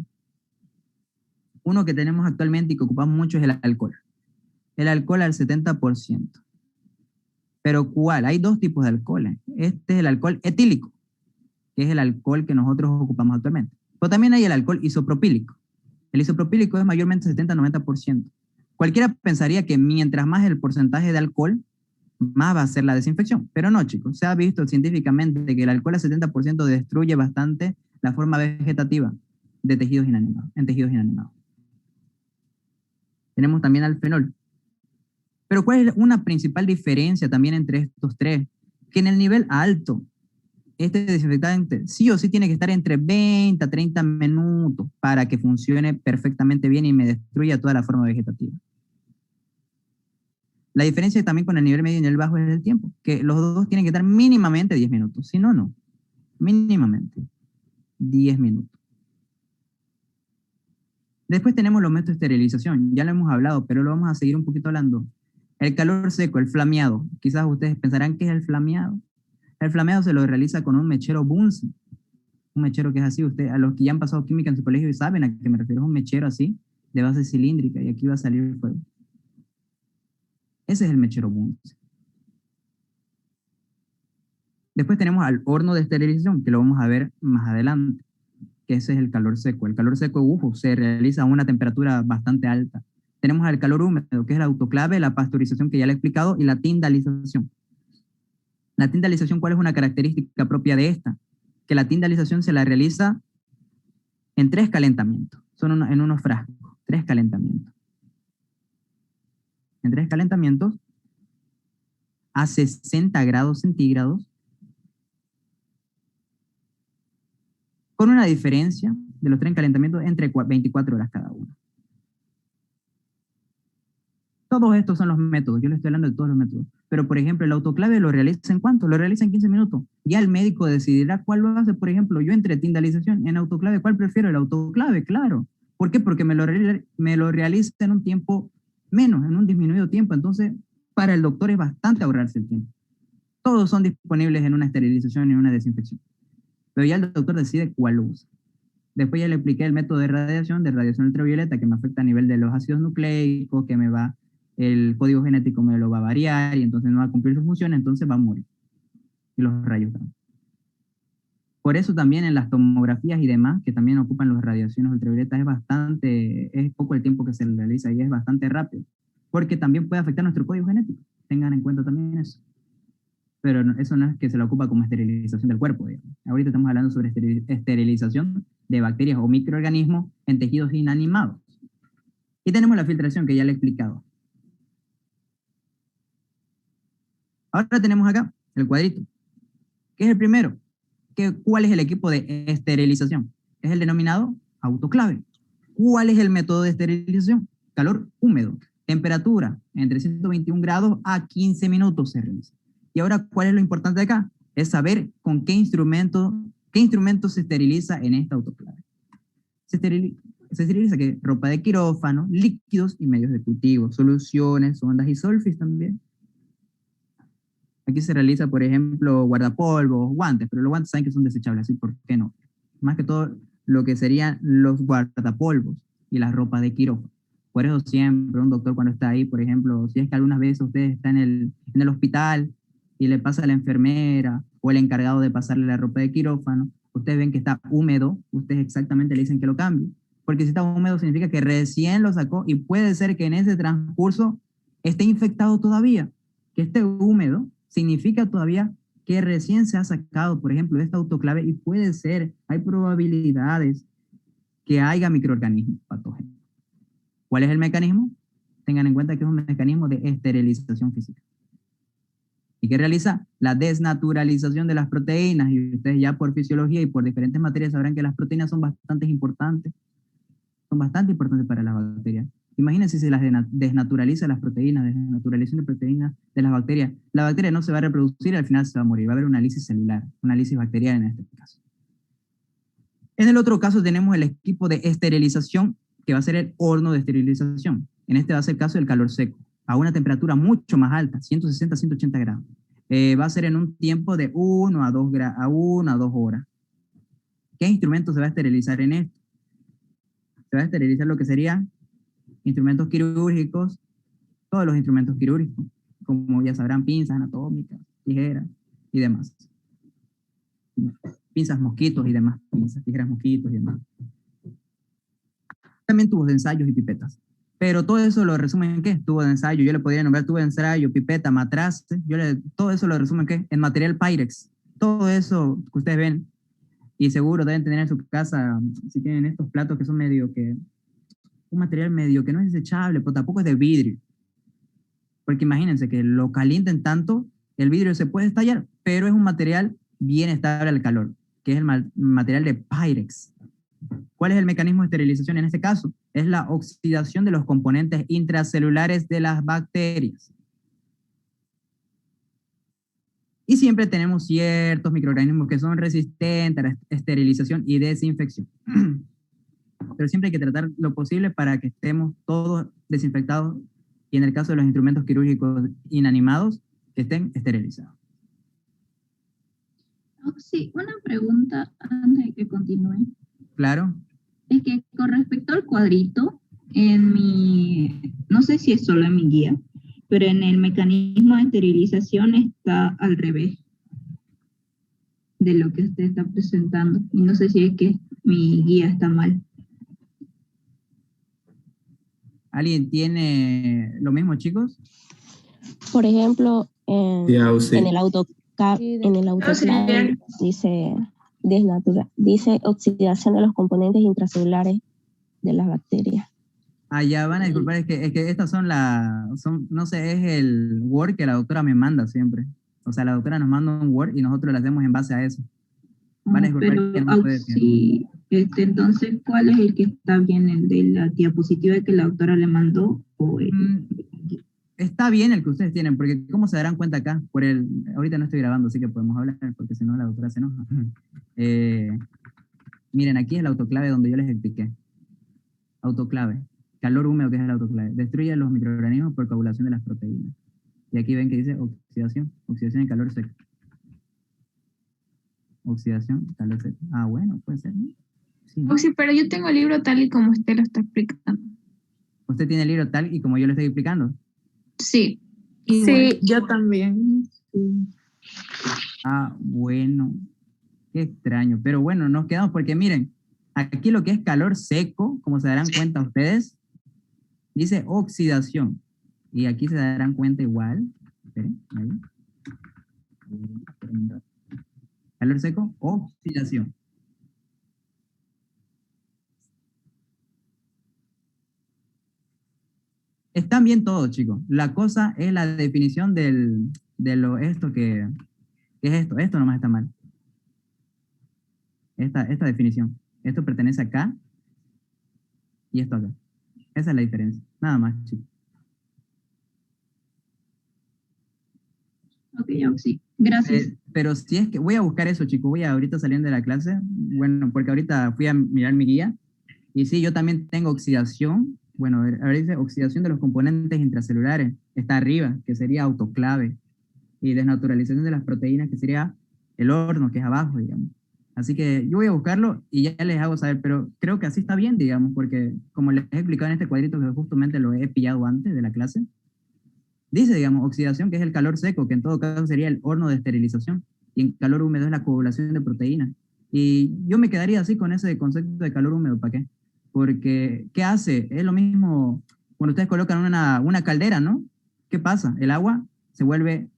Uno que tenemos actualmente y que ocupamos mucho es el alcohol. El alcohol al 70%. ¿Pero cuál? Hay dos tipos de alcoholes. Este es el alcohol etílico, que es el alcohol que nosotros ocupamos actualmente. Pero también hay el alcohol isopropílico. El isopropílico es mayormente 70-90%. Cualquiera pensaría que mientras más el porcentaje de alcohol, más va a ser la desinfección. Pero no, chicos. Se ha visto científicamente que el alcohol al 70% destruye bastante la forma vegetativa de tejidos inanimados, en tejidos inanimados. Tenemos también al fenol. Pero ¿cuál es una principal diferencia también entre estos tres? Que en el nivel alto, este desinfectante sí o sí tiene que estar entre 20 a 30 minutos para que funcione perfectamente bien y me destruya toda la forma vegetativa. La diferencia también con el nivel medio y el nivel bajo es el tiempo, que los dos tienen que estar mínimamente 10 minutos, si no, no. Mínimamente 10 minutos. Después tenemos los métodos de esterilización, ya lo hemos hablado, pero lo vamos a seguir un poquito hablando. El calor seco, el flameado. Quizás ustedes pensarán qué es el flameado. El flameado se lo realiza con un mechero Bunsen. Un mechero que es así. A los que ya han pasado química en su colegio saben a qué me refiero. Es un mechero así, de base cilíndrica, y aquí va a salir el fuego. Ese es el mechero Bunsen. Después tenemos al horno de esterilización, que lo vamos a ver más adelante, que ese es el calor seco. El calor seco, se realiza a una temperatura bastante alta. Tenemos el calor húmedo, que es el autoclave, la pasteurización que ya le he explicado, y la tindalización. La tindalización, ¿cuál es una característica propia de esta? Que la tindalización se la realiza en 3 calentamientos. Son en unos frascos, 3 calentamientos. En 3 calentamientos a 60 grados centígrados, con una diferencia de los 3 calentamientos entre 24 horas cada uno. Todos estos son los métodos, yo les estoy hablando de todos los métodos. Pero, por ejemplo, el autoclave lo realiza ¿en cuánto? Lo realiza en 15 minutos. Ya el médico decidirá cuál lo hace. Por ejemplo, yo entre tindalización en autoclave, ¿cuál prefiero? El autoclave, claro. ¿Por qué? Porque me lo realiza en un tiempo menos, en un disminuido tiempo. Entonces, para el doctor es bastante ahorrarse el tiempo. Todos son disponibles en una esterilización y en una desinfección. pero ya el doctor decide cuál usa. Después ya le expliqué el método de radiación ultravioleta, que me afecta a nivel de los ácidos nucleicos, que el código genético me lo va a variar y entonces no va a cumplir su función, entonces va a morir. Y los rayos gamma. Por eso también en las tomografías y demás, que también ocupan las radiaciones ultravioletas, es poco el tiempo que se realiza y es bastante rápido, porque también puede afectar nuestro código genético. Tengan en cuenta también eso. Pero eso no es que se lo ocupa como esterilización del cuerpo, digamos. Ahorita estamos hablando sobre esterilización de bacterias o microorganismos en tejidos inanimados. Y tenemos la filtración que ya le he explicado. Ahora tenemos acá el cuadrito. ¿Qué es el primero? ¿Cuál es el equipo de esterilización? Es el denominado autoclave. ¿Cuál es el método de esterilización? Calor húmedo. Temperatura entre 121 grados a 15 minutos se realiza. Y ahora, ¿cuál es lo importante de acá? Es saber con qué instrumento se esteriliza en esta autoclave. Se esteriliza ¿qué? Ropa de quirófano, líquidos y medios de cultivo, soluciones, sondas y solfis también. Aquí se realiza, por ejemplo, guardapolvos, guantes, pero los guantes saben que son desechables, así por qué no. Más que todo lo que serían los guardapolvos y las ropas de quirófano. Por eso siempre un doctor cuando está ahí, por ejemplo, si es que algunas veces usted está en el hospital y le pasa a la enfermera o el encargado de pasarle la ropa de quirófano, ustedes ven que está húmedo, ustedes exactamente le dicen que lo cambie. Porque si está húmedo significa que recién lo sacó y puede ser que en ese transcurso esté infectado todavía, que esté húmedo significa todavía que recién se ha sacado, por ejemplo, esta autoclave y puede ser, hay probabilidades que haya microorganismos patógenos. ¿Cuál es el mecanismo? Tengan en cuenta que es un mecanismo de esterilización física. ¿Y qué realiza? La desnaturalización de las proteínas. Y ustedes ya por fisiología y por diferentes materias sabrán que las proteínas son bastante importantes para las bacterias. Imagínense si las desnaturaliza las proteínas, desnaturalización de proteínas de las bacterias. La bacteria no se va a reproducir y al final se va a morir. Va a haber una lisis celular, una lisis bacteriana en este caso. En el otro caso tenemos el equipo de esterilización, que va a ser el horno de esterilización. En este va a ser el caso del calor seco, a una temperatura mucho más alta, 160 a 180 grados. Va a ser en un tiempo de 1 a 2 horas. ¿Qué instrumento se va a esterilizar en esto? Se va a esterilizar lo que serían instrumentos quirúrgicos, todos los instrumentos quirúrgicos, como ya sabrán, pinzas anatómicas, tijeras y demás. Pinzas mosquitos y demás, pinzas, tijeras mosquitos y demás. También tubos de ensayos y pipetas. Pero todo eso lo resumen en ¿qué? Tubo de ensayo, yo le podría nombrar tubo de ensayo, pipeta, matraz, todo eso lo resumen ¿en qué? En material Pyrex. Todo eso que ustedes ven, y seguro deben tener en su casa, si tienen estos platos que son un material medio que no es desechable, pero tampoco es de vidrio. Porque imagínense que lo calienten tanto, el vidrio se puede estallar, pero es un material bien estable al calor, que es el material de Pyrex. ¿Cuál es el mecanismo de esterilización en este caso? Es la oxidación de los componentes intracelulares de las bacterias. Y siempre tenemos ciertos microorganismos que son resistentes a la esterilización y desinfección. Pero siempre hay que tratar lo posible para que estemos todos desinfectados y en el caso de los instrumentos quirúrgicos inanimados, que estén esterilizados. Oh, sí, una pregunta antes de que continúe. Claro. Es que con respecto al cuadrito, no sé si es solo en mi guía, pero en el mecanismo de esterilización está al revés de lo que usted está presentando. Y no sé si es que mi guía está mal. ¿Alguien tiene lo mismo, chicos? Por ejemplo, en el autoclave dice oxidación de los componentes intracelulares de las bacterias. Ya van a disculpar, es que estas no sé, es el Word que la doctora me manda siempre. O sea, la doctora nos manda un Word y nosotros lo hacemos en base a eso. Van a disculpar que no puede decir. Sí, entonces, ¿cuál es el que está bien? ¿El de la diapositiva que la doctora le mandó? Está bien el que ustedes tienen, porque ¿cómo se darán cuenta acá? Ahorita no estoy grabando, así que podemos hablar, porque si no la doctora se enoja. Miren, aquí es el autoclave donde yo les expliqué. Autoclave. Calor húmedo, que es el autoclave. Destruye los microorganismos por coagulación de las proteínas. Y aquí ven que dice oxidación en calor seco. Oxidación, calor seco. Ah, bueno, puede ser, ¿no? Sí. Oh, sí, pero yo tengo el libro tal y como usted lo está explicando. Usted tiene el libro tal y como yo lo estoy explicando. Sí. Sí, yo también. Sí. Ah, bueno. Qué extraño. Pero bueno, nos quedamos porque miren, aquí lo que es calor seco, como se darán cuenta ustedes, dice oxidación. Y aquí se darán cuenta igual. Esperen, ahí. Calor seco, oxidación. Están bien todos, chicos. La cosa es la definición de lo esto que es esto. Esto nomás está mal. Esta definición. Esto pertenece acá y esto acá. Esa es la diferencia. Nada más, chicos. Ok, sí. Gracias. Pero si es que voy a buscar eso, chicos, voy a ahorita saliendo de la clase, bueno, porque ahorita fui a mirar mi guía, y sí, yo también tengo oxidación, bueno, a ver, dice oxidación de los componentes intracelulares, está arriba, que sería autoclave, y desnaturalización de las proteínas, que sería el horno, que es abajo, digamos. Así que yo voy a buscarlo y ya les hago saber, pero creo que así está bien, digamos, porque como les he explicado en este cuadrito, que justamente lo he pillado antes de la clase, dice, digamos, oxidación, que es el calor seco, que en todo caso sería el horno de esterilización, y en calor húmedo es la coagulación de proteínas. Y yo me quedaría así con ese concepto de calor húmedo, ¿para qué? Porque, ¿qué hace? Es lo mismo cuando ustedes colocan una caldera, ¿no? ¿Qué pasa? El agua se vuelve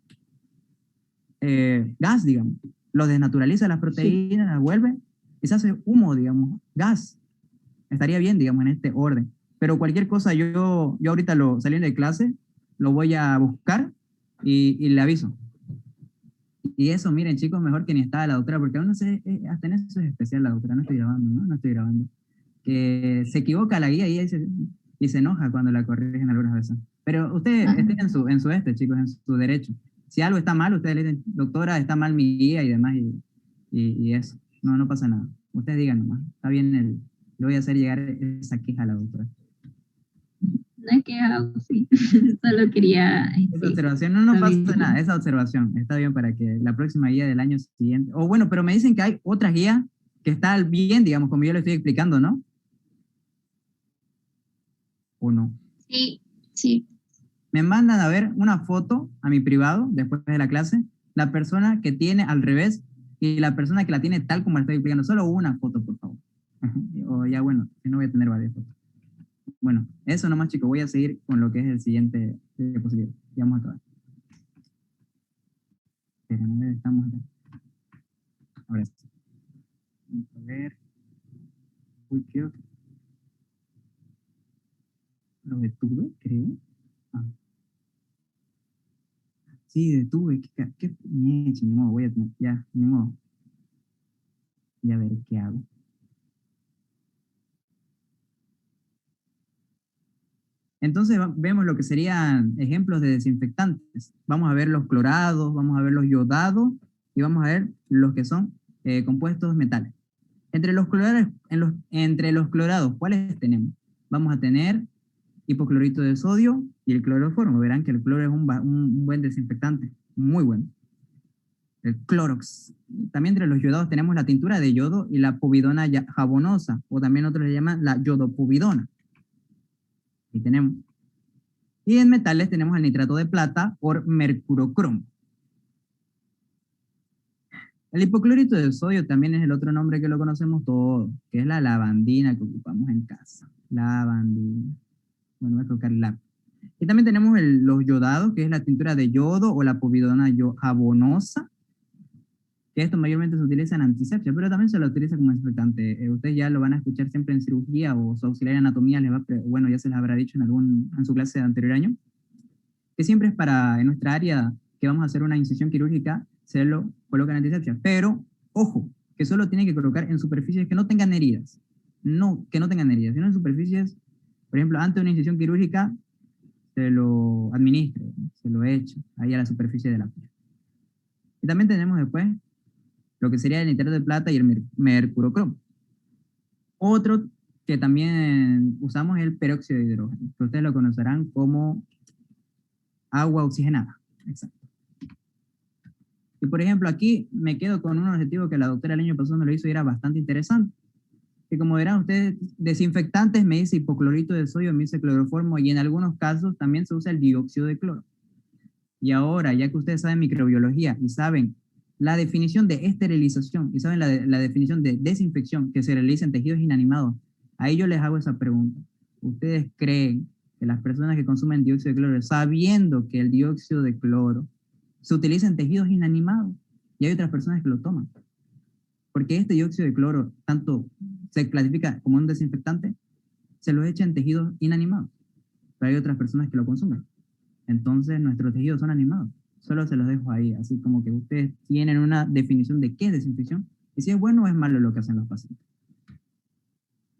gas, digamos. Lo desnaturaliza las proteínas, las vuelve, y se hace humo, digamos, gas. Estaría bien, digamos, en este orden. Pero cualquier cosa, yo ahorita saliendo de clase, lo voy a buscar y le aviso. Y eso, miren, chicos, mejor que ni estaba la doctora, porque aún no sé, hasta en eso es especial la doctora, no estoy grabando, ¿no? No estoy grabando. Que se equivoca la guía y se enoja cuando la corrigen algunas veces. Pero ustedes estén en su chicos, en su derecho. Si algo está mal, ustedes le dicen, doctora, está mal mi guía y demás, y eso. No pasa nada. Ustedes digan nomás. Está bien, le voy a hacer llegar esa queja a la doctora. No es que sí. Solo quería. Esa observación, no pasa nada, esa observación está bien para que la próxima guía del año siguiente, o bueno, pero me dicen que hay otras guías que están bien, digamos, como yo le estoy explicando, ¿no? ¿O no? Sí, sí. Me mandan a ver una foto a mi privado, después de la clase, la persona que tiene al revés y la persona que la tiene tal como la estoy explicando, solo una foto, por favor. O ya bueno, si no voy a tener varias fotos. Bueno, eso nomás, chicos, voy a seguir con lo que es el siguiente diapositivo. Ya vamos a acabar. Esperen, a ver, estamos acá. Ahora sí. Vamos a ver. Uy, creo que lo detuve, creo. Ah. Sí, detuve. Ni modo, voy a tener, ya, ni modo. Ya veré qué hago. Entonces vemos lo que serían ejemplos de desinfectantes. Vamos a ver los clorados, vamos a ver los yodados y vamos a ver los que son compuestos metales. Entre los clorados, ¿cuáles tenemos? Vamos a tener hipoclorito de sodio y el cloroformo. Verán que el cloro es un buen desinfectante, muy bueno. El Clorox. También entre los yodados tenemos la tintura de yodo y la povidona jabonosa, o también otros le llaman la yodopovidona. Y tenemos. Y en metales tenemos el nitrato de plata por mercurocromo. El hipoclorito de sodio también es el otro nombre que lo conocemos todos, que es la lavandina que ocupamos en casa. Lavandina. Bueno, voy a colocar la. Y también tenemos los yodados, que es la tintura de yodo o la povidona jabonosa, que esto mayormente se utiliza en antisepsia, pero también se lo utiliza como desinfectante. Ustedes ya lo van a escuchar siempre en cirugía o su auxiliar de anatomía, bueno, ya se les habrá dicho en su clase de anterior año, que siempre es para, en nuestra área, que vamos a hacer una incisión quirúrgica, se lo coloca en antisepsia. Pero, ojo, que solo tiene que colocar en superficies que no tengan heridas. No, que no tengan heridas, sino en superficies, por ejemplo, antes de una incisión quirúrgica, se lo administra, se lo echa ahí a la superficie de la piel. Y también tenemos después lo que sería el nitrato de plata y el mercurocromo. Otro que también usamos es el peróxido de hidrógeno, que ustedes lo conocerán como agua oxigenada. Exacto. Y por ejemplo, aquí me quedo con un objetivo que la doctora el año pasado me lo hizo y era bastante interesante. Que como verán ustedes, desinfectantes me dice hipoclorito de sodio, me dice cloroformo, y en algunos casos también se usa el dióxido de cloro. Y ahora, ya que ustedes saben microbiología y saben la definición de esterilización y saben la definición de desinfección que se realiza en tejidos inanimados, ahí yo les hago esa pregunta. ¿Ustedes creen que las personas que consumen dióxido de cloro, sabiendo que el dióxido de cloro se utiliza en tejidos inanimados, y hay otras personas que lo toman? Porque este dióxido de cloro, tanto se clasifica como un desinfectante, se lo echa en tejidos inanimados, pero hay otras personas que lo consumen. Entonces nuestros tejidos son animados. Solo se los dejo ahí, así como que ustedes tienen una definición de qué es desinfección y si es bueno o es malo lo que hacen los pacientes.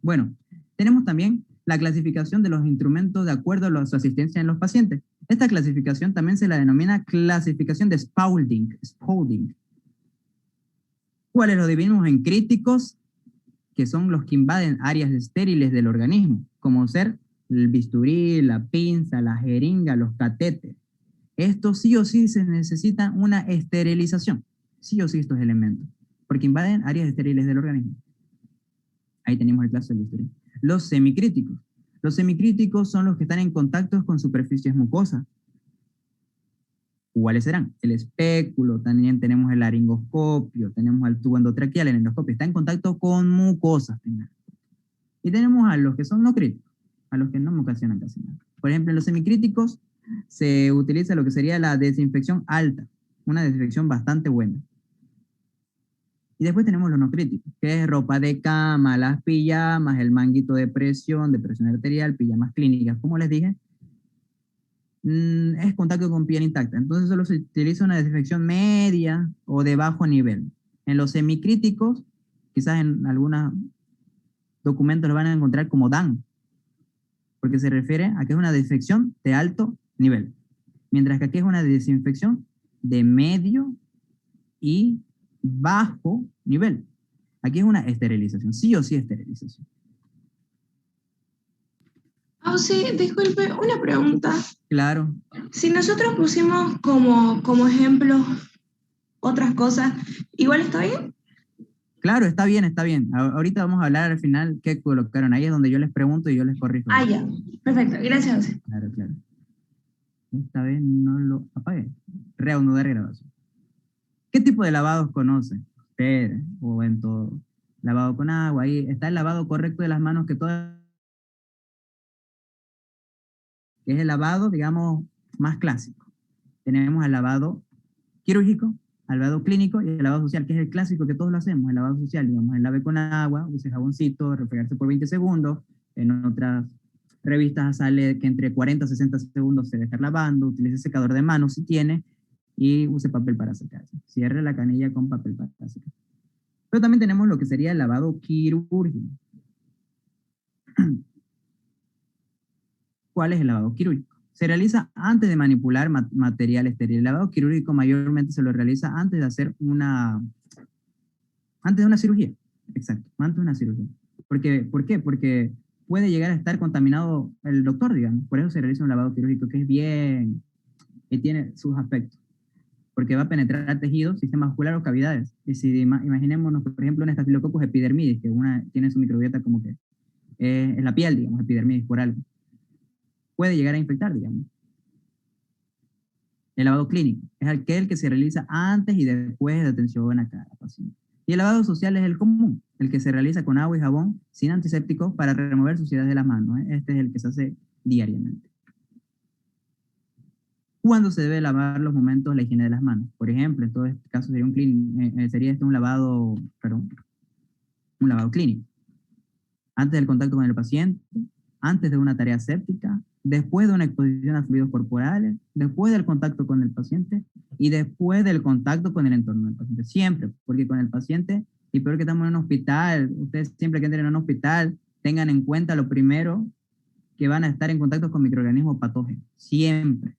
Bueno, tenemos también la clasificación de los instrumentos de acuerdo a su asistencia en los pacientes. Esta clasificación también se la denomina clasificación de Spaulding. ¿Cuáles lo dividimos en críticos? Que son los que invaden áreas estériles del organismo, como ser el bisturí, la pinza, la jeringa, los catéteres. Esto sí o sí se necesita una esterilización, sí o sí estos elementos, porque invaden áreas estériles del organismo. Ahí tenemos el caso del bisturí. Los semicríticos. Los semicríticos son los que están en contacto con superficies mucosas. ¿Cuáles serán? El espéculo, también tenemos el laringoscopio, tenemos el tubo endotraqueal, el endoscopio, está en contacto con mucosas. Y tenemos a los que son no críticos, a los que no ocasionan casi nada. Por ejemplo, en los semicríticos se utiliza lo que sería la desinfección alta, una desinfección bastante buena. Y después tenemos los no críticos, que es ropa de cama, las pijamas, el manguito de presión arterial, pijamas clínicas, como les dije, es contacto con piel intacta. Entonces solo se utiliza una desinfección media o de bajo nivel. En los semicríticos, quizás en algunos documentos lo van a encontrar como DAN, porque se refiere a que es una desinfección de alto nivel, mientras que aquí es una desinfección de medio y bajo nivel. Aquí es una esterilización, sí o sí esterilización. Oh, sí, disculpe, una pregunta. Claro. Si nosotros pusimos como ejemplo otras cosas, ¿igual está bien? Claro, está bien, está bien. Ahorita vamos a hablar al final qué colocaron. Ahí es donde yo les pregunto y yo les corrijo. Ah, ya. Perfecto, gracias. Claro, claro. Esta vez no lo apagué. Reanudar grabación. ¿Qué tipo de lavados conocen ustedes? O en todo. Lavado con agua. Ahí está el lavado correcto de las manos que todas... que es el lavado, digamos, más clásico. Tenemos el lavado quirúrgico, el lavado clínico y el lavado social, que es el clásico que todos lo hacemos, el lavado social, digamos, el lave con agua, use jaboncito, refregarse por 20 segundos, en otras revistas sale que entre 40 y 60 segundos se debe estar lavando, utilice secador de manos si tiene, y use papel para secarse. Cierre la canilla con papel para secar. Pero también tenemos lo que sería el lavado quirúrgico. ¿Cuál es el lavado quirúrgico? Se realiza antes de manipular material estéril. El lavado quirúrgico mayormente se lo realiza antes de hacer antes de una cirugía. Exacto, antes de una cirugía. ¿Por qué? Porque puede llegar a estar contaminado el doctor, digamos. Por eso se realiza un lavado quirúrgico que es bien, y tiene sus aspectos. Porque va a penetrar tejidos, sistema vascular o cavidades. Y si imaginémonos, por ejemplo, un Staphylococcus epidermidis, que tiene su microbiota como que es la piel, digamos, epidermidis por algo. Puede llegar a infectar, digamos. El lavado clínico es aquel que se realiza antes y después de atención a cada paciente. Y el lavado social es el común, el que se realiza con agua y jabón sin antisépticos para remover suciedades de las manos. Este es el que se hace diariamente. ¿Cuándo se debe lavar los momentos de la higiene de las manos? Por ejemplo, en todo este caso sería un lavado clínico. Antes del contacto con el paciente, antes de una tarea séptica, después de una exposición a fluidos corporales, después del contacto con el paciente y después del contacto con el entorno del paciente. Siempre, porque con el paciente, y peor que estamos en un hospital, ustedes siempre que entren en un hospital, tengan en cuenta lo primero que van a estar en contacto con microorganismos patógenos. Siempre.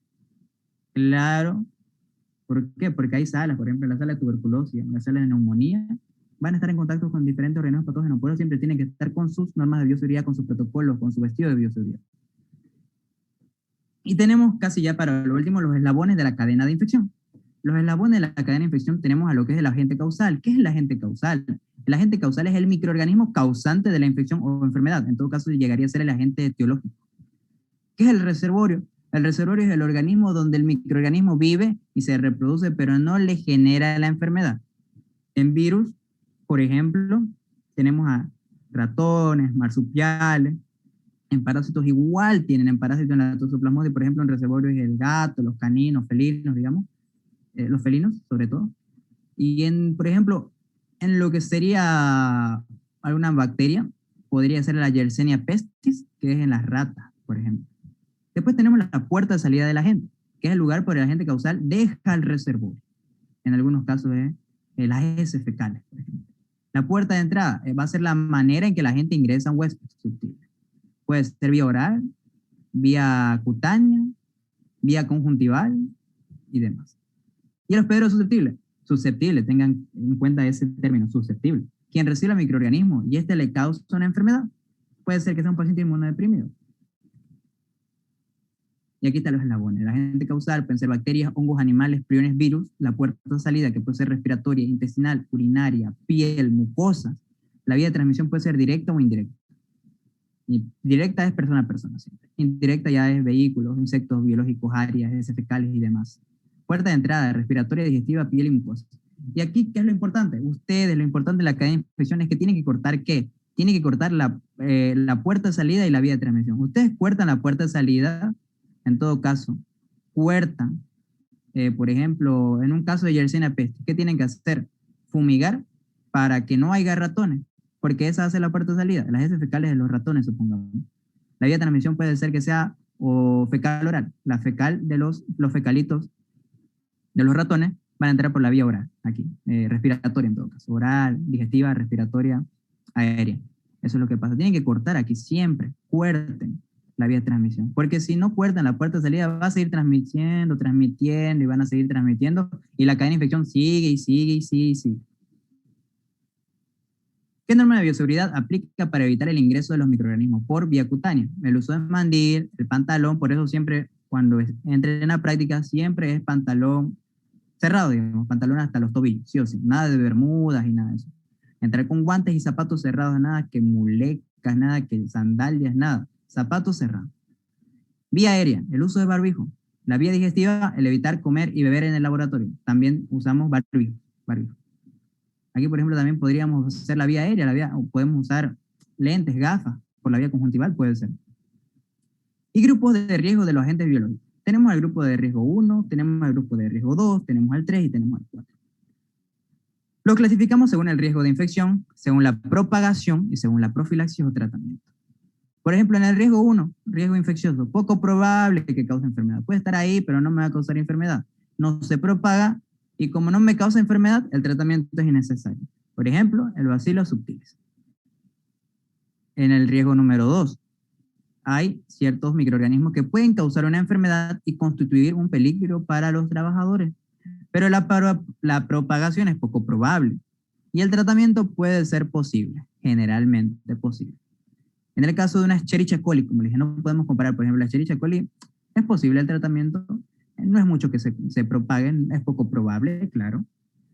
Claro. ¿Por qué? Porque hay salas, por ejemplo, la sala de tuberculosis, la sala de neumonía, van a estar en contacto con diferentes organismos patógenos. Por eso siempre tienen que estar con sus normas de bioseguridad, con sus protocolos, con su vestido de bioseguridad. Y tenemos casi ya para lo último los eslabones de la cadena de infección. los eslabones de la cadena de infección tenemos a lo que es el agente causal. ¿Qué es el agente causal? El agente causal es el microorganismo causante de la infección o enfermedad. En todo caso, llegaría a ser el agente etiológico. ¿Qué es el reservorio? El reservorio es el organismo donde el microorganismo vive y se reproduce, pero no le genera la enfermedad. En virus, por ejemplo, tenemos a ratones, marsupiales. En parásitos igual tienen, en parásitos en la toxoplasmosis, por ejemplo, en reservorio es el gato, los caninos, felinos, digamos, los felinos sobre todo. Y por ejemplo, en lo que sería alguna bacteria, podría ser la Yersinia pestis, que es en las ratas, por ejemplo. Después tenemos la puerta de salida del agente, que es el lugar por el agente causal deja el reservorio. En algunos casos es las heces fecales, por ejemplo. La puerta de entrada va a ser la manera en que la gente ingresa a un huésped susceptible. Puede ser vía oral, vía cutánea, vía conjuntival y demás. Y el hospedero susceptible. Susceptible, tengan en cuenta ese término, susceptible. Quien recibe el microorganismo y este le causa una enfermedad, puede ser que sea un paciente inmunodeprimido. Y aquí están los eslabones. El agente causal pueden ser bacterias, hongos, animales, priones, virus. La puerta de salida, que puede ser respiratoria, intestinal, urinaria, piel, mucosas. La vía de transmisión puede ser directa o indirecta. Y directa es persona a persona siempre. Indirecta ya es vehículos, insectos biológicos, áreas, heces fecales y demás. Puerta de entrada, respiratoria, digestiva, piel y mucosas. Y aquí, ¿qué es lo importante? Ustedes, lo importante de la cadena de infección es que tienen que cortar ¿qué? Tienen que cortar la puerta de salida y la vía de transmisión. Ustedes cortan la puerta de salida, en todo caso, puertan, por ejemplo, en un caso de Yersinia pestis, ¿qué tienen que hacer? Fumigar para que no haya ratones, porque esa hace la puerta de salida, las heces fecales de los ratones, supongamos. La vía de transmisión puede ser que sea o fecal oral, la fecal de los fecalitos de los ratones van a entrar por la vía oral, aquí, respiratoria en todo caso, oral, digestiva, respiratoria, aérea. Eso es lo que pasa. Tienen que cortar aquí siempre, cuerten la vía de transmisión, porque si no cuertan la puerta de salida va a seguir transmitiendo y van a seguir transmitiendo y la cadena de infección sigue y sigue y sigue y sigue. ¿Qué norma de bioseguridad aplica para evitar el ingreso de los microorganismos? Por vía cutánea. El uso del mandil, el pantalón, por eso siempre cuando entren en la práctica siempre es pantalón cerrado, digamos, pantalón hasta los tobillos, sí o sí, nada de bermudas y nada de eso. Entrar con guantes y zapatos cerrados, nada que mulecas, nada que sandalias, nada, zapatos cerrados. Vía aérea, el uso de barbijo. La vía digestiva, el evitar comer y beber en el laboratorio. También usamos barbijo. Aquí, por ejemplo, también podríamos hacer la vía aérea, podemos usar lentes, gafas, por la vía conjuntival puede ser. Y grupos de riesgo de los agentes biológicos. Tenemos el grupo de riesgo 1, tenemos el grupo de riesgo 2, tenemos el 3 y tenemos el 4. Lo clasificamos según el riesgo de infección, según la propagación y según la profilaxis o tratamiento. Por ejemplo, en el riesgo 1, riesgo infeccioso, poco probable que cause enfermedad. Puede estar ahí, pero no me va a causar enfermedad. No se propaga y como no me causa enfermedad, el tratamiento es innecesario. Por ejemplo, el Bacillus subtilis. En el riesgo número 2, hay ciertos microorganismos que pueden causar una enfermedad y constituir un peligro para los trabajadores, pero la propagación es poco probable y el tratamiento puede ser posible, generalmente posible. En el caso de una Escherichia coli, como les dije, no podemos comparar, por ejemplo, la Escherichia coli, es posible el tratamiento, no es mucho que se propaguen, es poco probable, claro,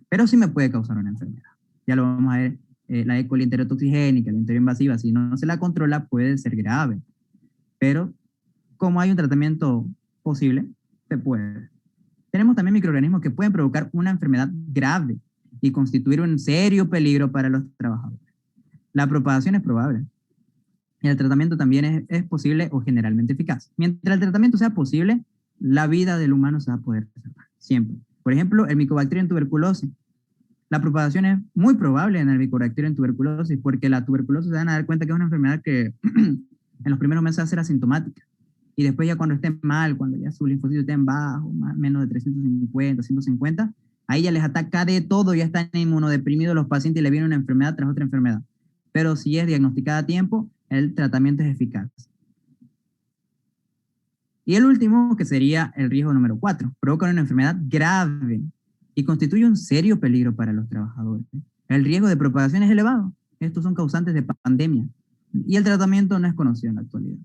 pero sí me puede causar una enfermedad. Ya lo vamos a ver, la E. coli enterotoxigénica, la enteroinvasiva, si no se la controla puede ser grave. Pero como hay un tratamiento posible, se puede. Tenemos también microorganismos que pueden provocar una enfermedad grave y constituir un serio peligro para los trabajadores. La propagación es probable. Y el tratamiento también es posible o generalmente eficaz. Mientras el tratamiento sea posible, la vida del humano se va a poder preservar, siempre. Por ejemplo, el Mycobacterium tuberculosis. La propagación es muy probable en el Mycobacterium tuberculosis porque la tuberculosis se van a dar cuenta que es una enfermedad que en los primeros meses va a ser asintomática. Y después ya cuando estén mal, cuando ya su linfocitos estén bajos, menos de 350, 150, ahí ya les ataca de todo, ya están inmunodeprimidos los pacientes y le viene una enfermedad tras otra enfermedad. Pero si es diagnosticada a tiempo, el tratamiento es eficaz. Y el último, que sería el riesgo número 4, provoca una enfermedad grave y constituye un serio peligro para los trabajadores. El riesgo de propagación es elevado. Estos son causantes de pandemia. Y el tratamiento no es conocido en la actualidad.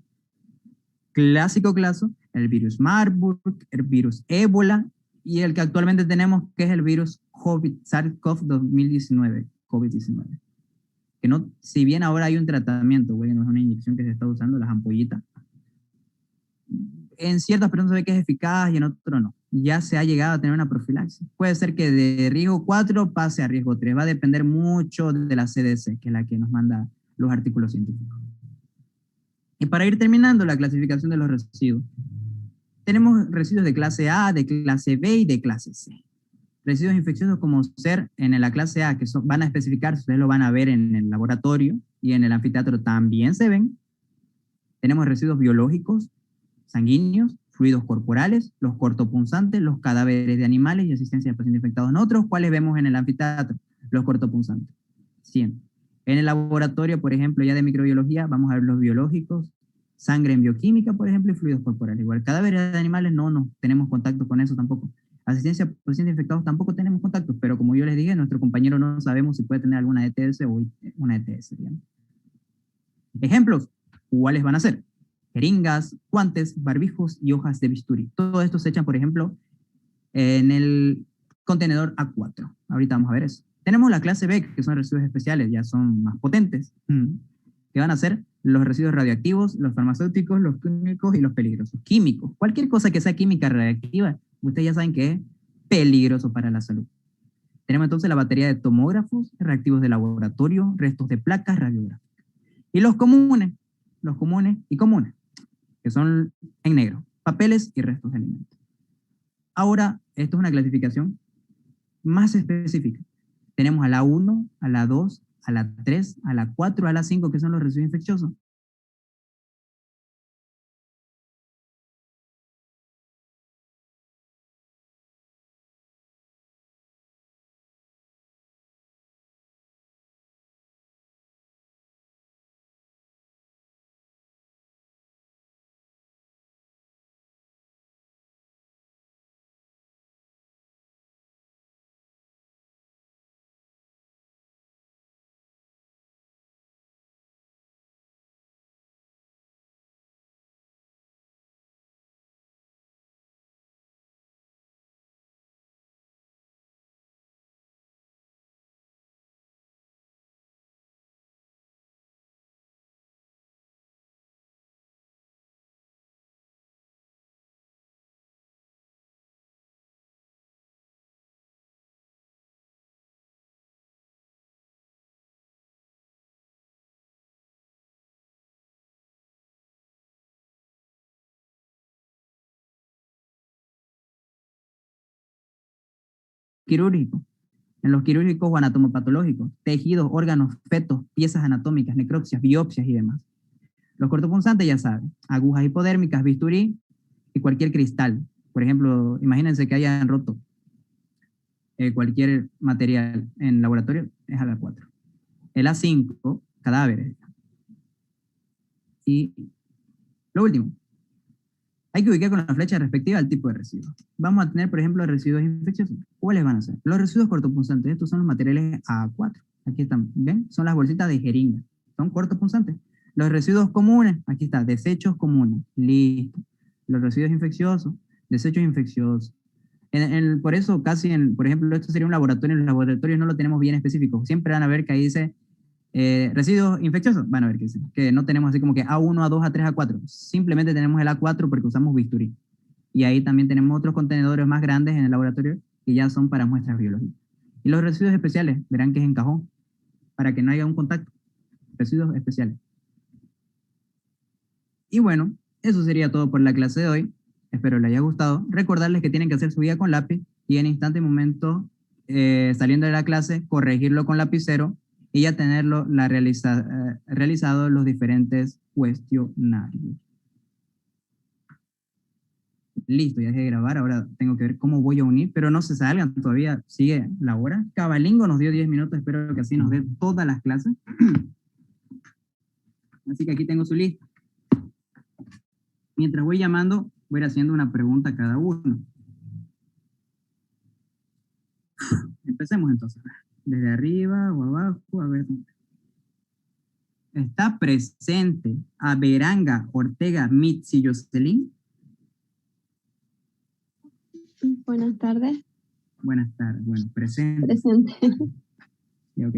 Clásico caso, el virus Marburg, el virus ébola y el que actualmente tenemos, que es el virus SARS-CoV-2019, COVID-19. Que no, si bien ahora hay un tratamiento, bueno, es una inyección que se está usando, las ampollitas, en ciertas personas se ve que es eficaz y en otros no. Ya se ha llegado a tener una profilaxis. Puede ser que de riesgo 4 pase a riesgo 3. Va a depender mucho de la CDC, que es la que nos manda los artículos científicos. Y para ir terminando la clasificación de los residuos, tenemos residuos de clase A, de clase B y de clase C. Residuos infecciosos como ser en la clase A, que van a especificar, ustedes lo van a ver en el laboratorio y en el anfiteatro también se ven. Tenemos residuos biológicos, sanguíneos, fluidos corporales, los cortopunzantes, los cadáveres de animales y asistencia de pacientes infectados. Nosotros, ¿cuáles vemos en el anfiteatro? Los cortopunzantes, siempre. En el laboratorio, por ejemplo, ya de microbiología, vamos a ver los biológicos, sangre en bioquímica, por ejemplo, y fluidos corporales. Igual, cadáveres de animales no tenemos contacto con eso tampoco. Asistencia a pacientes infectados tampoco tenemos contacto, pero como yo les dije, nuestro compañero no sabemos si puede tener alguna ETS o una ETS, digamos. Ejemplos, ¿cuáles van a ser? Jeringas, guantes, barbijos y hojas de bisturí. Todo esto se echan, por ejemplo, en el contenedor A4. Ahorita vamos a ver eso. Tenemos la clase B, que son residuos especiales, ya son más potentes, que van a ser los residuos radioactivos, los farmacéuticos, los químicos y los peligrosos. Químicos, cualquier cosa que sea química radiactiva, ustedes ya saben que es peligroso para la salud. Tenemos entonces la batería de tomógrafos, reactivos de laboratorio, restos de placas radiográficas. Y los comunes y comunes, que son en negro, papeles y restos de alimentos. Ahora, esto es una clasificación más específica. Tenemos a la 1, a la 2, a la 3, a la 4, a la 5, que son los residuos infecciosos. Quirúrgico. En los quirúrgicos o anatomopatológicos, tejidos, órganos, fetos, piezas anatómicas, necropsias, biopsias y demás. Los cortopunzantes ya saben, agujas hipodérmicas, bisturí y cualquier cristal. Por ejemplo, imagínense que hayan roto cualquier material en laboratorio, es a la 4. El A5, cadáveres. Y lo último, hay que ubicar con la flecha respectiva al tipo de residuo. Vamos a tener, por ejemplo, residuos infecciosos. ¿Cuáles van a ser? Los residuos cortopunzantes. Estos son los materiales A4. Aquí están, ¿ven? Son las bolsitas de jeringa. Son cortopunzantes. Los residuos comunes, aquí está, desechos comunes. Listo. Los residuos infecciosos, desechos infecciosos. Por eso, por ejemplo, esto sería un laboratorio. En los laboratorios no lo tenemos bien específico. Siempre van a ver que ahí dice residuos infecciosos, van a ver que no tenemos así como que A1, A2, A3, A4. Simplemente tenemos el A4 porque usamos bisturí. Y ahí también tenemos otros contenedores más grandes en el laboratorio que ya son para muestras biológicas. Y los residuos especiales, verán que es en cajón, para que no haya un contacto. Residuos especiales. Y bueno, eso sería todo por la clase de hoy. Espero les haya gustado. Recordarles que tienen que hacer su guía con lápiz y en instante y momento, saliendo de la clase, corregirlo con lapicero y ya tenerlo realizado los diferentes cuestionarios. Listo, ya dejé de grabar, ahora tengo que ver cómo voy a unir, pero no se salgan, todavía sigue la hora. Cabalingo nos dio 10 minutos, espero que así nos dé todas las clases. Así que aquí tengo su lista. Mientras voy llamando, voy a ir haciendo una pregunta a cada uno. Empecemos entonces. Desde arriba o abajo, a ver. ¿Está presente Averanga, Ortega, Mitz y Jocelyn? Buenas tardes. Buenas tardes. Bueno, presente. Presente. Sí, ok.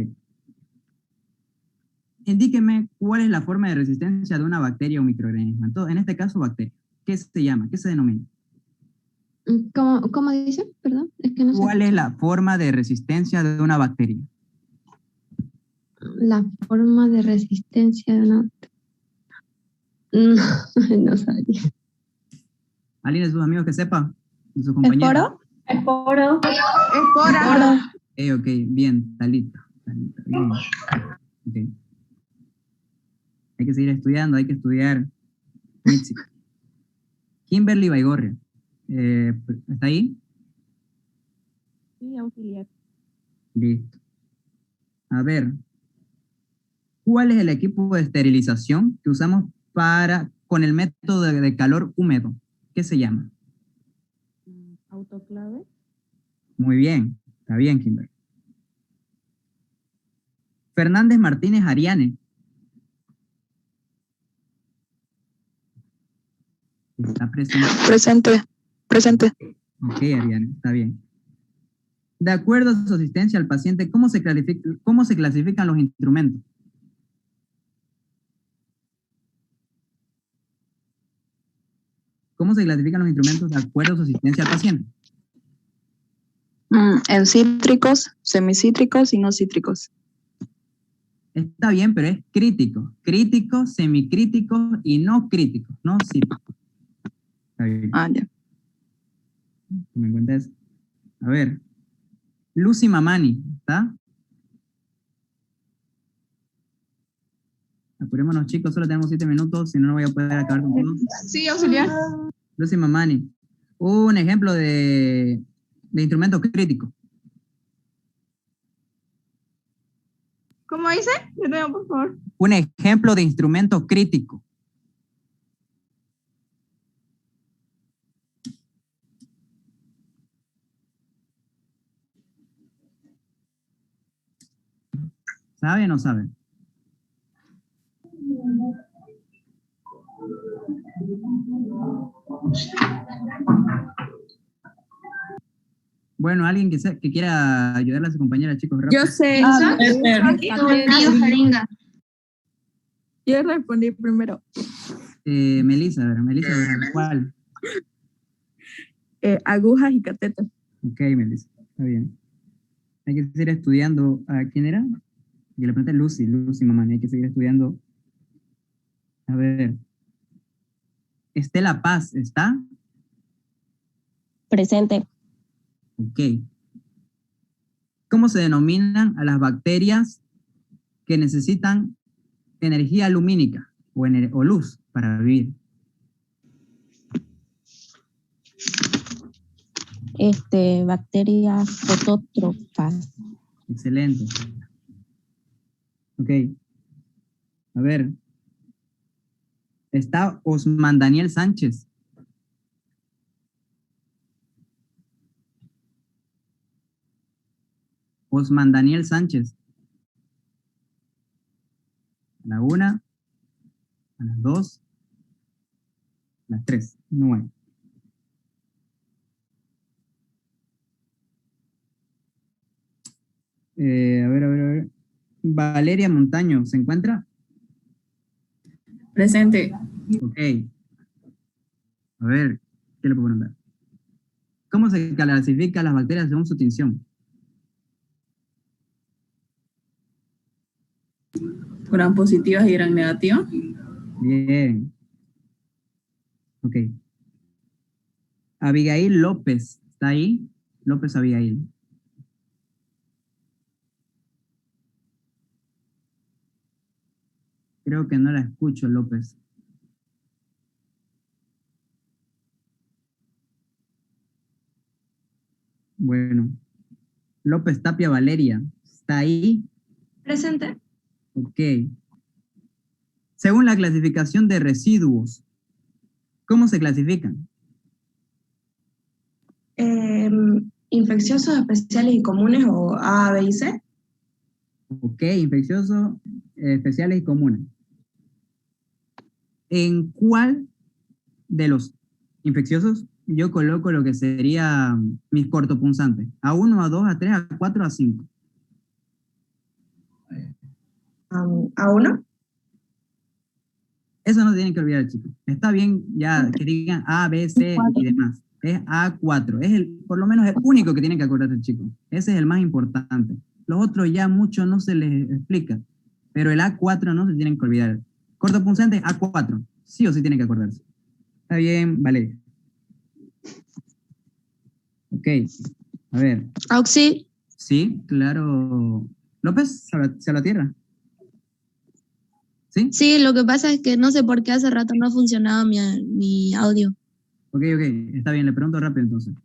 Indíqueme cuál es la forma de resistencia de una bacteria o microorganismo. En este caso, bacteria. ¿Qué se llama? ¿Qué se denomina? ¿Cómo dice? Perdón, es que no sé. ¿Cuál es la forma de resistencia de una bacteria? La forma de resistencia de una... No, no sabía. ¿Alguien de sus amigos que sepa? ¿De sus compañeros? ¿Esporo? Espora. Ok, bien, Talita, bien. Ok. Hay que seguir estudiando, hay que estudiar. Mitzi. Kimberly Baigorria. ¿Está ahí? Sí, auxiliar. Listo. A ver, ¿cuál es el equipo de esterilización que usamos con el método de calor húmedo? ¿Qué se llama? Autoclave. Muy bien, está bien, Kimberly. Fernández Martínez Ariane. Está presente. Presente. Ok, Ariane, está bien. De acuerdo a su asistencia al paciente, ¿cómo se clasifican los instrumentos? ¿Cómo se clasifican los instrumentos de acuerdo a su asistencia al paciente? En cítricos, semicítricos y no cítricos. Está bien, pero es crítico. Crítico, semicrítico y no crítico. No cítrico. Está bien. Ya. ¿Me en cuenta eso? A ver. Lucy Mamani, ¿está? Apurémonos, chicos, solo tenemos 7 minutos, si no, no voy a poder acabar con todo. Sí, auxiliar. Lucy Mamani. Un ejemplo de instrumento crítico. ¿Cómo dice? De nuevo, por favor. Un ejemplo de instrumento crítico. ¿Sabe o no sabe? Bueno, alguien que quiera ayudarle a su compañera, chicos. Rápido. Yo sé. Jeringa. Yo respondí primero. Melissa, a ver, ¿cuál? Agujas y catéter. Ok, Melissa, está bien. Hay que seguir estudiando. ¿A quién era? Y le pregunté Lucy, mamá, hay que seguir estudiando. A ver. Estela Paz, ¿está? Presente. Ok. ¿Cómo se denominan a las bacterias que necesitan energía lumínica o luz para vivir? Bacterias fotótrofas. Excelente. Ok. A ver. Está Osman Daniel Sánchez. Osman Daniel Sánchez. A la 1, a las 2, a las 3. No hay. A ver. Valeria Montaño, ¿se encuentra? Presente. Ok. A ver, ¿qué le puedo preguntar? ¿Cómo se clasifican las bacterias según su tinción? Gran positivas y gran negativas. Bien. Ok. Abigail López, ¿está ahí? López Abigail. Creo que no la escucho, López. Bueno. López Tapia Valeria, ¿está ahí? Presente. Ok. Según la clasificación de residuos, ¿cómo se clasifican? Infecciosos especiales y comunes o A, B y C. Ok, infecciosos, especiales y comunes. ¿En cuál de los infecciosos, yo coloco lo que sería mis cortopunzantes. A1, A2, A3, A4, A5. ¿A uno? Eso no tienen que olvidar, chicos. Está bien ya que digan A, B, C y demás. Es A4. Es por lo menos el único que tienen que acordarse, chicos. Ese es el más importante. Los otros ya mucho no se les explica. Pero el A4 no se tienen que olvidar. Cortopunzante A4. Sí o sí tienen que acordarse. Está bien, vale. Ok. A ver. Auxi, Sí, claro. López, se la tierra. ¿Sí? sí, lo que pasa es que no sé por qué hace rato no funcionaba mi audio. Ok, está bien, le pregunto rápido entonces.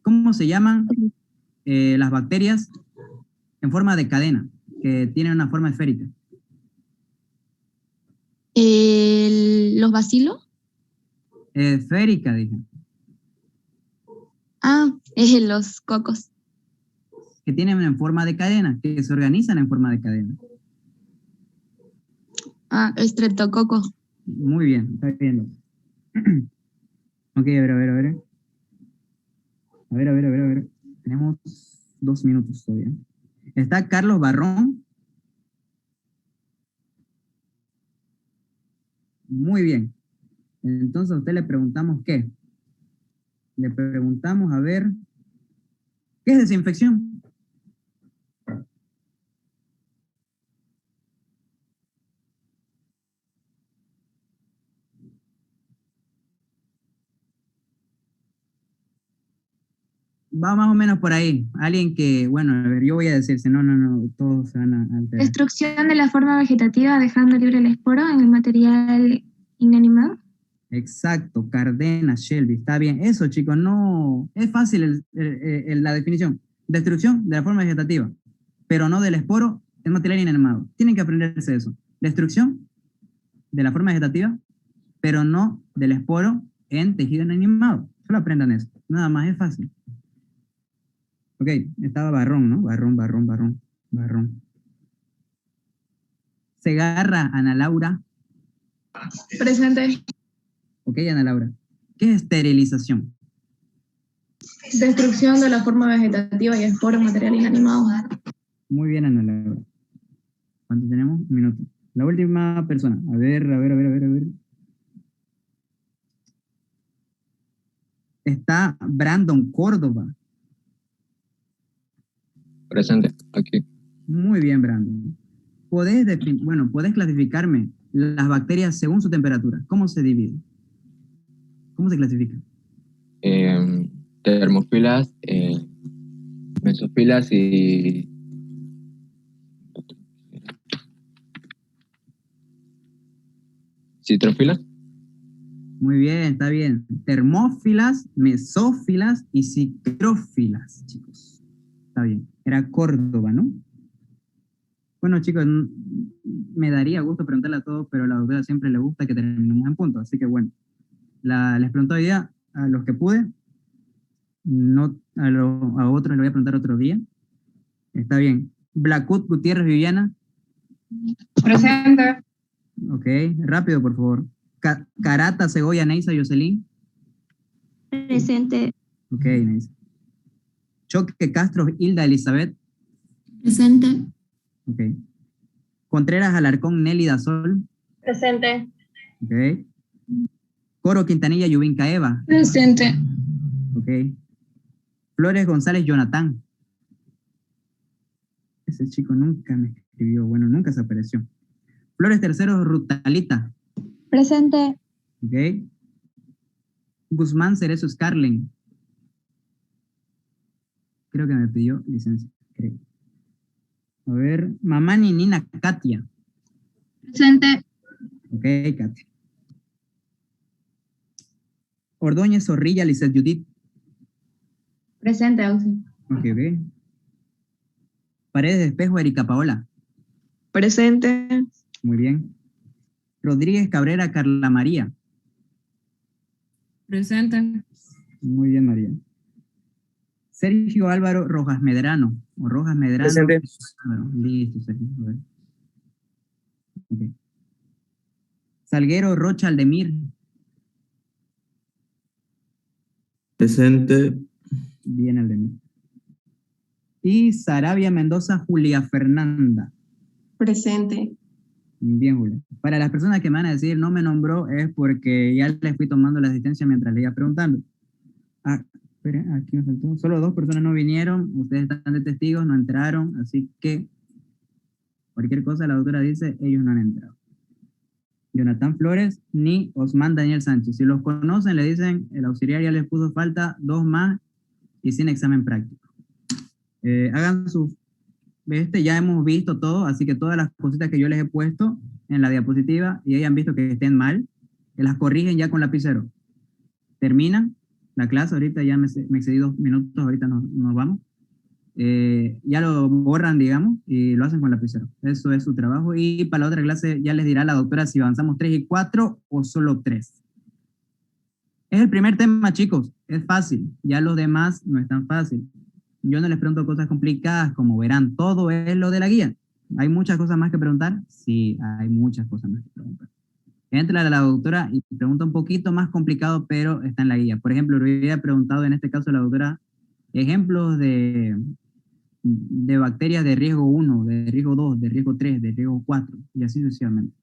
¿Cómo se llaman las bacterias en forma de cadena, que tienen una forma esférica? ¿Los bacilos? Esférica, dije. Ah, los cocos. Que tienen en forma de cadena, que se organizan en forma de cadena. Ah, estreptococo. Muy bien, está bien. Ok, a ver. A ver. Tenemos 2 minutos todavía. Está Carlos Barrón. Muy bien. Entonces a usted le preguntamos qué. Le preguntamos, a ver, ¿qué es desinfección? Va más o menos por ahí. Alguien que, bueno, a ver, yo voy a decirse, no, todos se van a alterar. Destrucción de la forma vegetativa dejando libre el esporo en el material inanimado. Exacto, Cardena, Shelby, está bien. Eso, chicos, no, es fácil la definición. Destrucción de la forma vegetativa, pero no del esporo en material inanimado. Tienen que aprenderse eso. Destrucción de la forma vegetativa, pero no del esporo en tejido inanimado. Solo aprendan eso. Nada más, es fácil. Ok, estaba Barrón, ¿no? Barrón. Segarra, Ana Laura. Presente. Ok, Ana Laura. ¿Qué es esterilización? Destrucción de la forma vegetativa y esporo en material inanimado. Muy bien, Ana Laura. ¿Cuánto tenemos? Un minuto. La última persona. A ver. Está Brandon Córdoba. Presente, aquí. Muy bien, Brandon. ¿Podés clasificarme las bacterias según su temperatura? ¿Cómo se divide? ¿Cómo se clasifica? Termófilas, mesófilas y citrófilas. Muy bien, está bien. Termófilas, mesófilas y citrófilas, chicos. Está bien. Era Córdoba, ¿no? Bueno, chicos, me daría gusto preguntarle a todos, pero a la doctora siempre le gusta que terminemos en punto. Así que bueno, les pregunto hoy día a los que pude. No, a otros le voy a preguntar otro día. Está bien. Blacut Gutiérrez Viviana. Presente. Ok, rápido, por favor. Carata Segovia Neisa Jocelyn. Presente. Ok, Neisa. Choque Castro Hilda Elizabeth. Presente. Ok. Contreras Alarcón Nelly Dasol. Presente. Ok. Coro Quintanilla Yubinca Eva. Presente. Ok. Flores González Jonathan. Ese chico nunca me escribió, bueno, nunca se apareció. Flores Terceros Rutalita. Presente. Ok. Guzmán Cerezo Scarlen. Creo que me pidió licencia. Creo. A ver, Mamani Nina Katia. Presente. Ok, Katia. Ordóñez Zorrilla Lizeth Judith. Presente, Auxi. Ok. Paredes de Espejo Erika Paola. Presente. Muy bien. Rodríguez Cabrera Carla María. Presente. Muy bien, María. Sergio Álvaro Rojas Medrano. O Rojas Medrano. Presente. Listo, Sergio. A ver. Okay. Salguero Rocha Aldemir. Presente. Bien, el de mí. Y Sarabia Mendoza Julia Fernanda. Presente. Bien, Julia. Para las personas que me van a decir no me nombró es porque ya les fui tomando la asistencia mientras le iba preguntando. Ah, esperen, aquí me faltó. Solo 2 personas no vinieron, ustedes están de testigos, no entraron, así que cualquier cosa la doctora dice, ellos no han entrado. Jonathan Flores ni Osman Daniel Sánchez. Si los conocen, le dicen, el auxiliar ya les puso falta 2 más y sin examen práctico. Hagan su... ya hemos visto todo, así que todas las cositas que yo les he puesto en la diapositiva y hayan visto que estén mal, las corrigen ya con lapicero. Terminan la clase, ahorita ya me excedí 2 minutos, ahorita nos vamos. Ya lo borran, digamos, y lo hacen con lapicero. Eso es su trabajo. Y para la otra clase ya les dirá la doctora si avanzamos 3 y 4 o solo 3. Es el primer tema, chicos. Es fácil. Ya los demás no es tan fácil. Yo no les pregunto cosas complicadas, como verán, todo es lo de la guía. ¿Hay muchas cosas más que preguntar? Sí, hay muchas cosas más que preguntar. Entra a la doctora y pregunta un poquito más complicado, pero está en la guía. Por ejemplo, le hubiera preguntado en este caso a la doctora ejemplos de bacterias de riesgo 1, de riesgo 2, de riesgo 3, de riesgo 4, y así sucesivamente.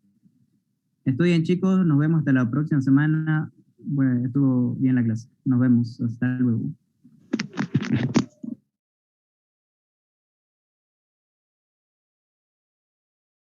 Estudien, chicos, nos vemos hasta la próxima semana. Bueno, estuvo bien la clase. Nos vemos, hasta luego.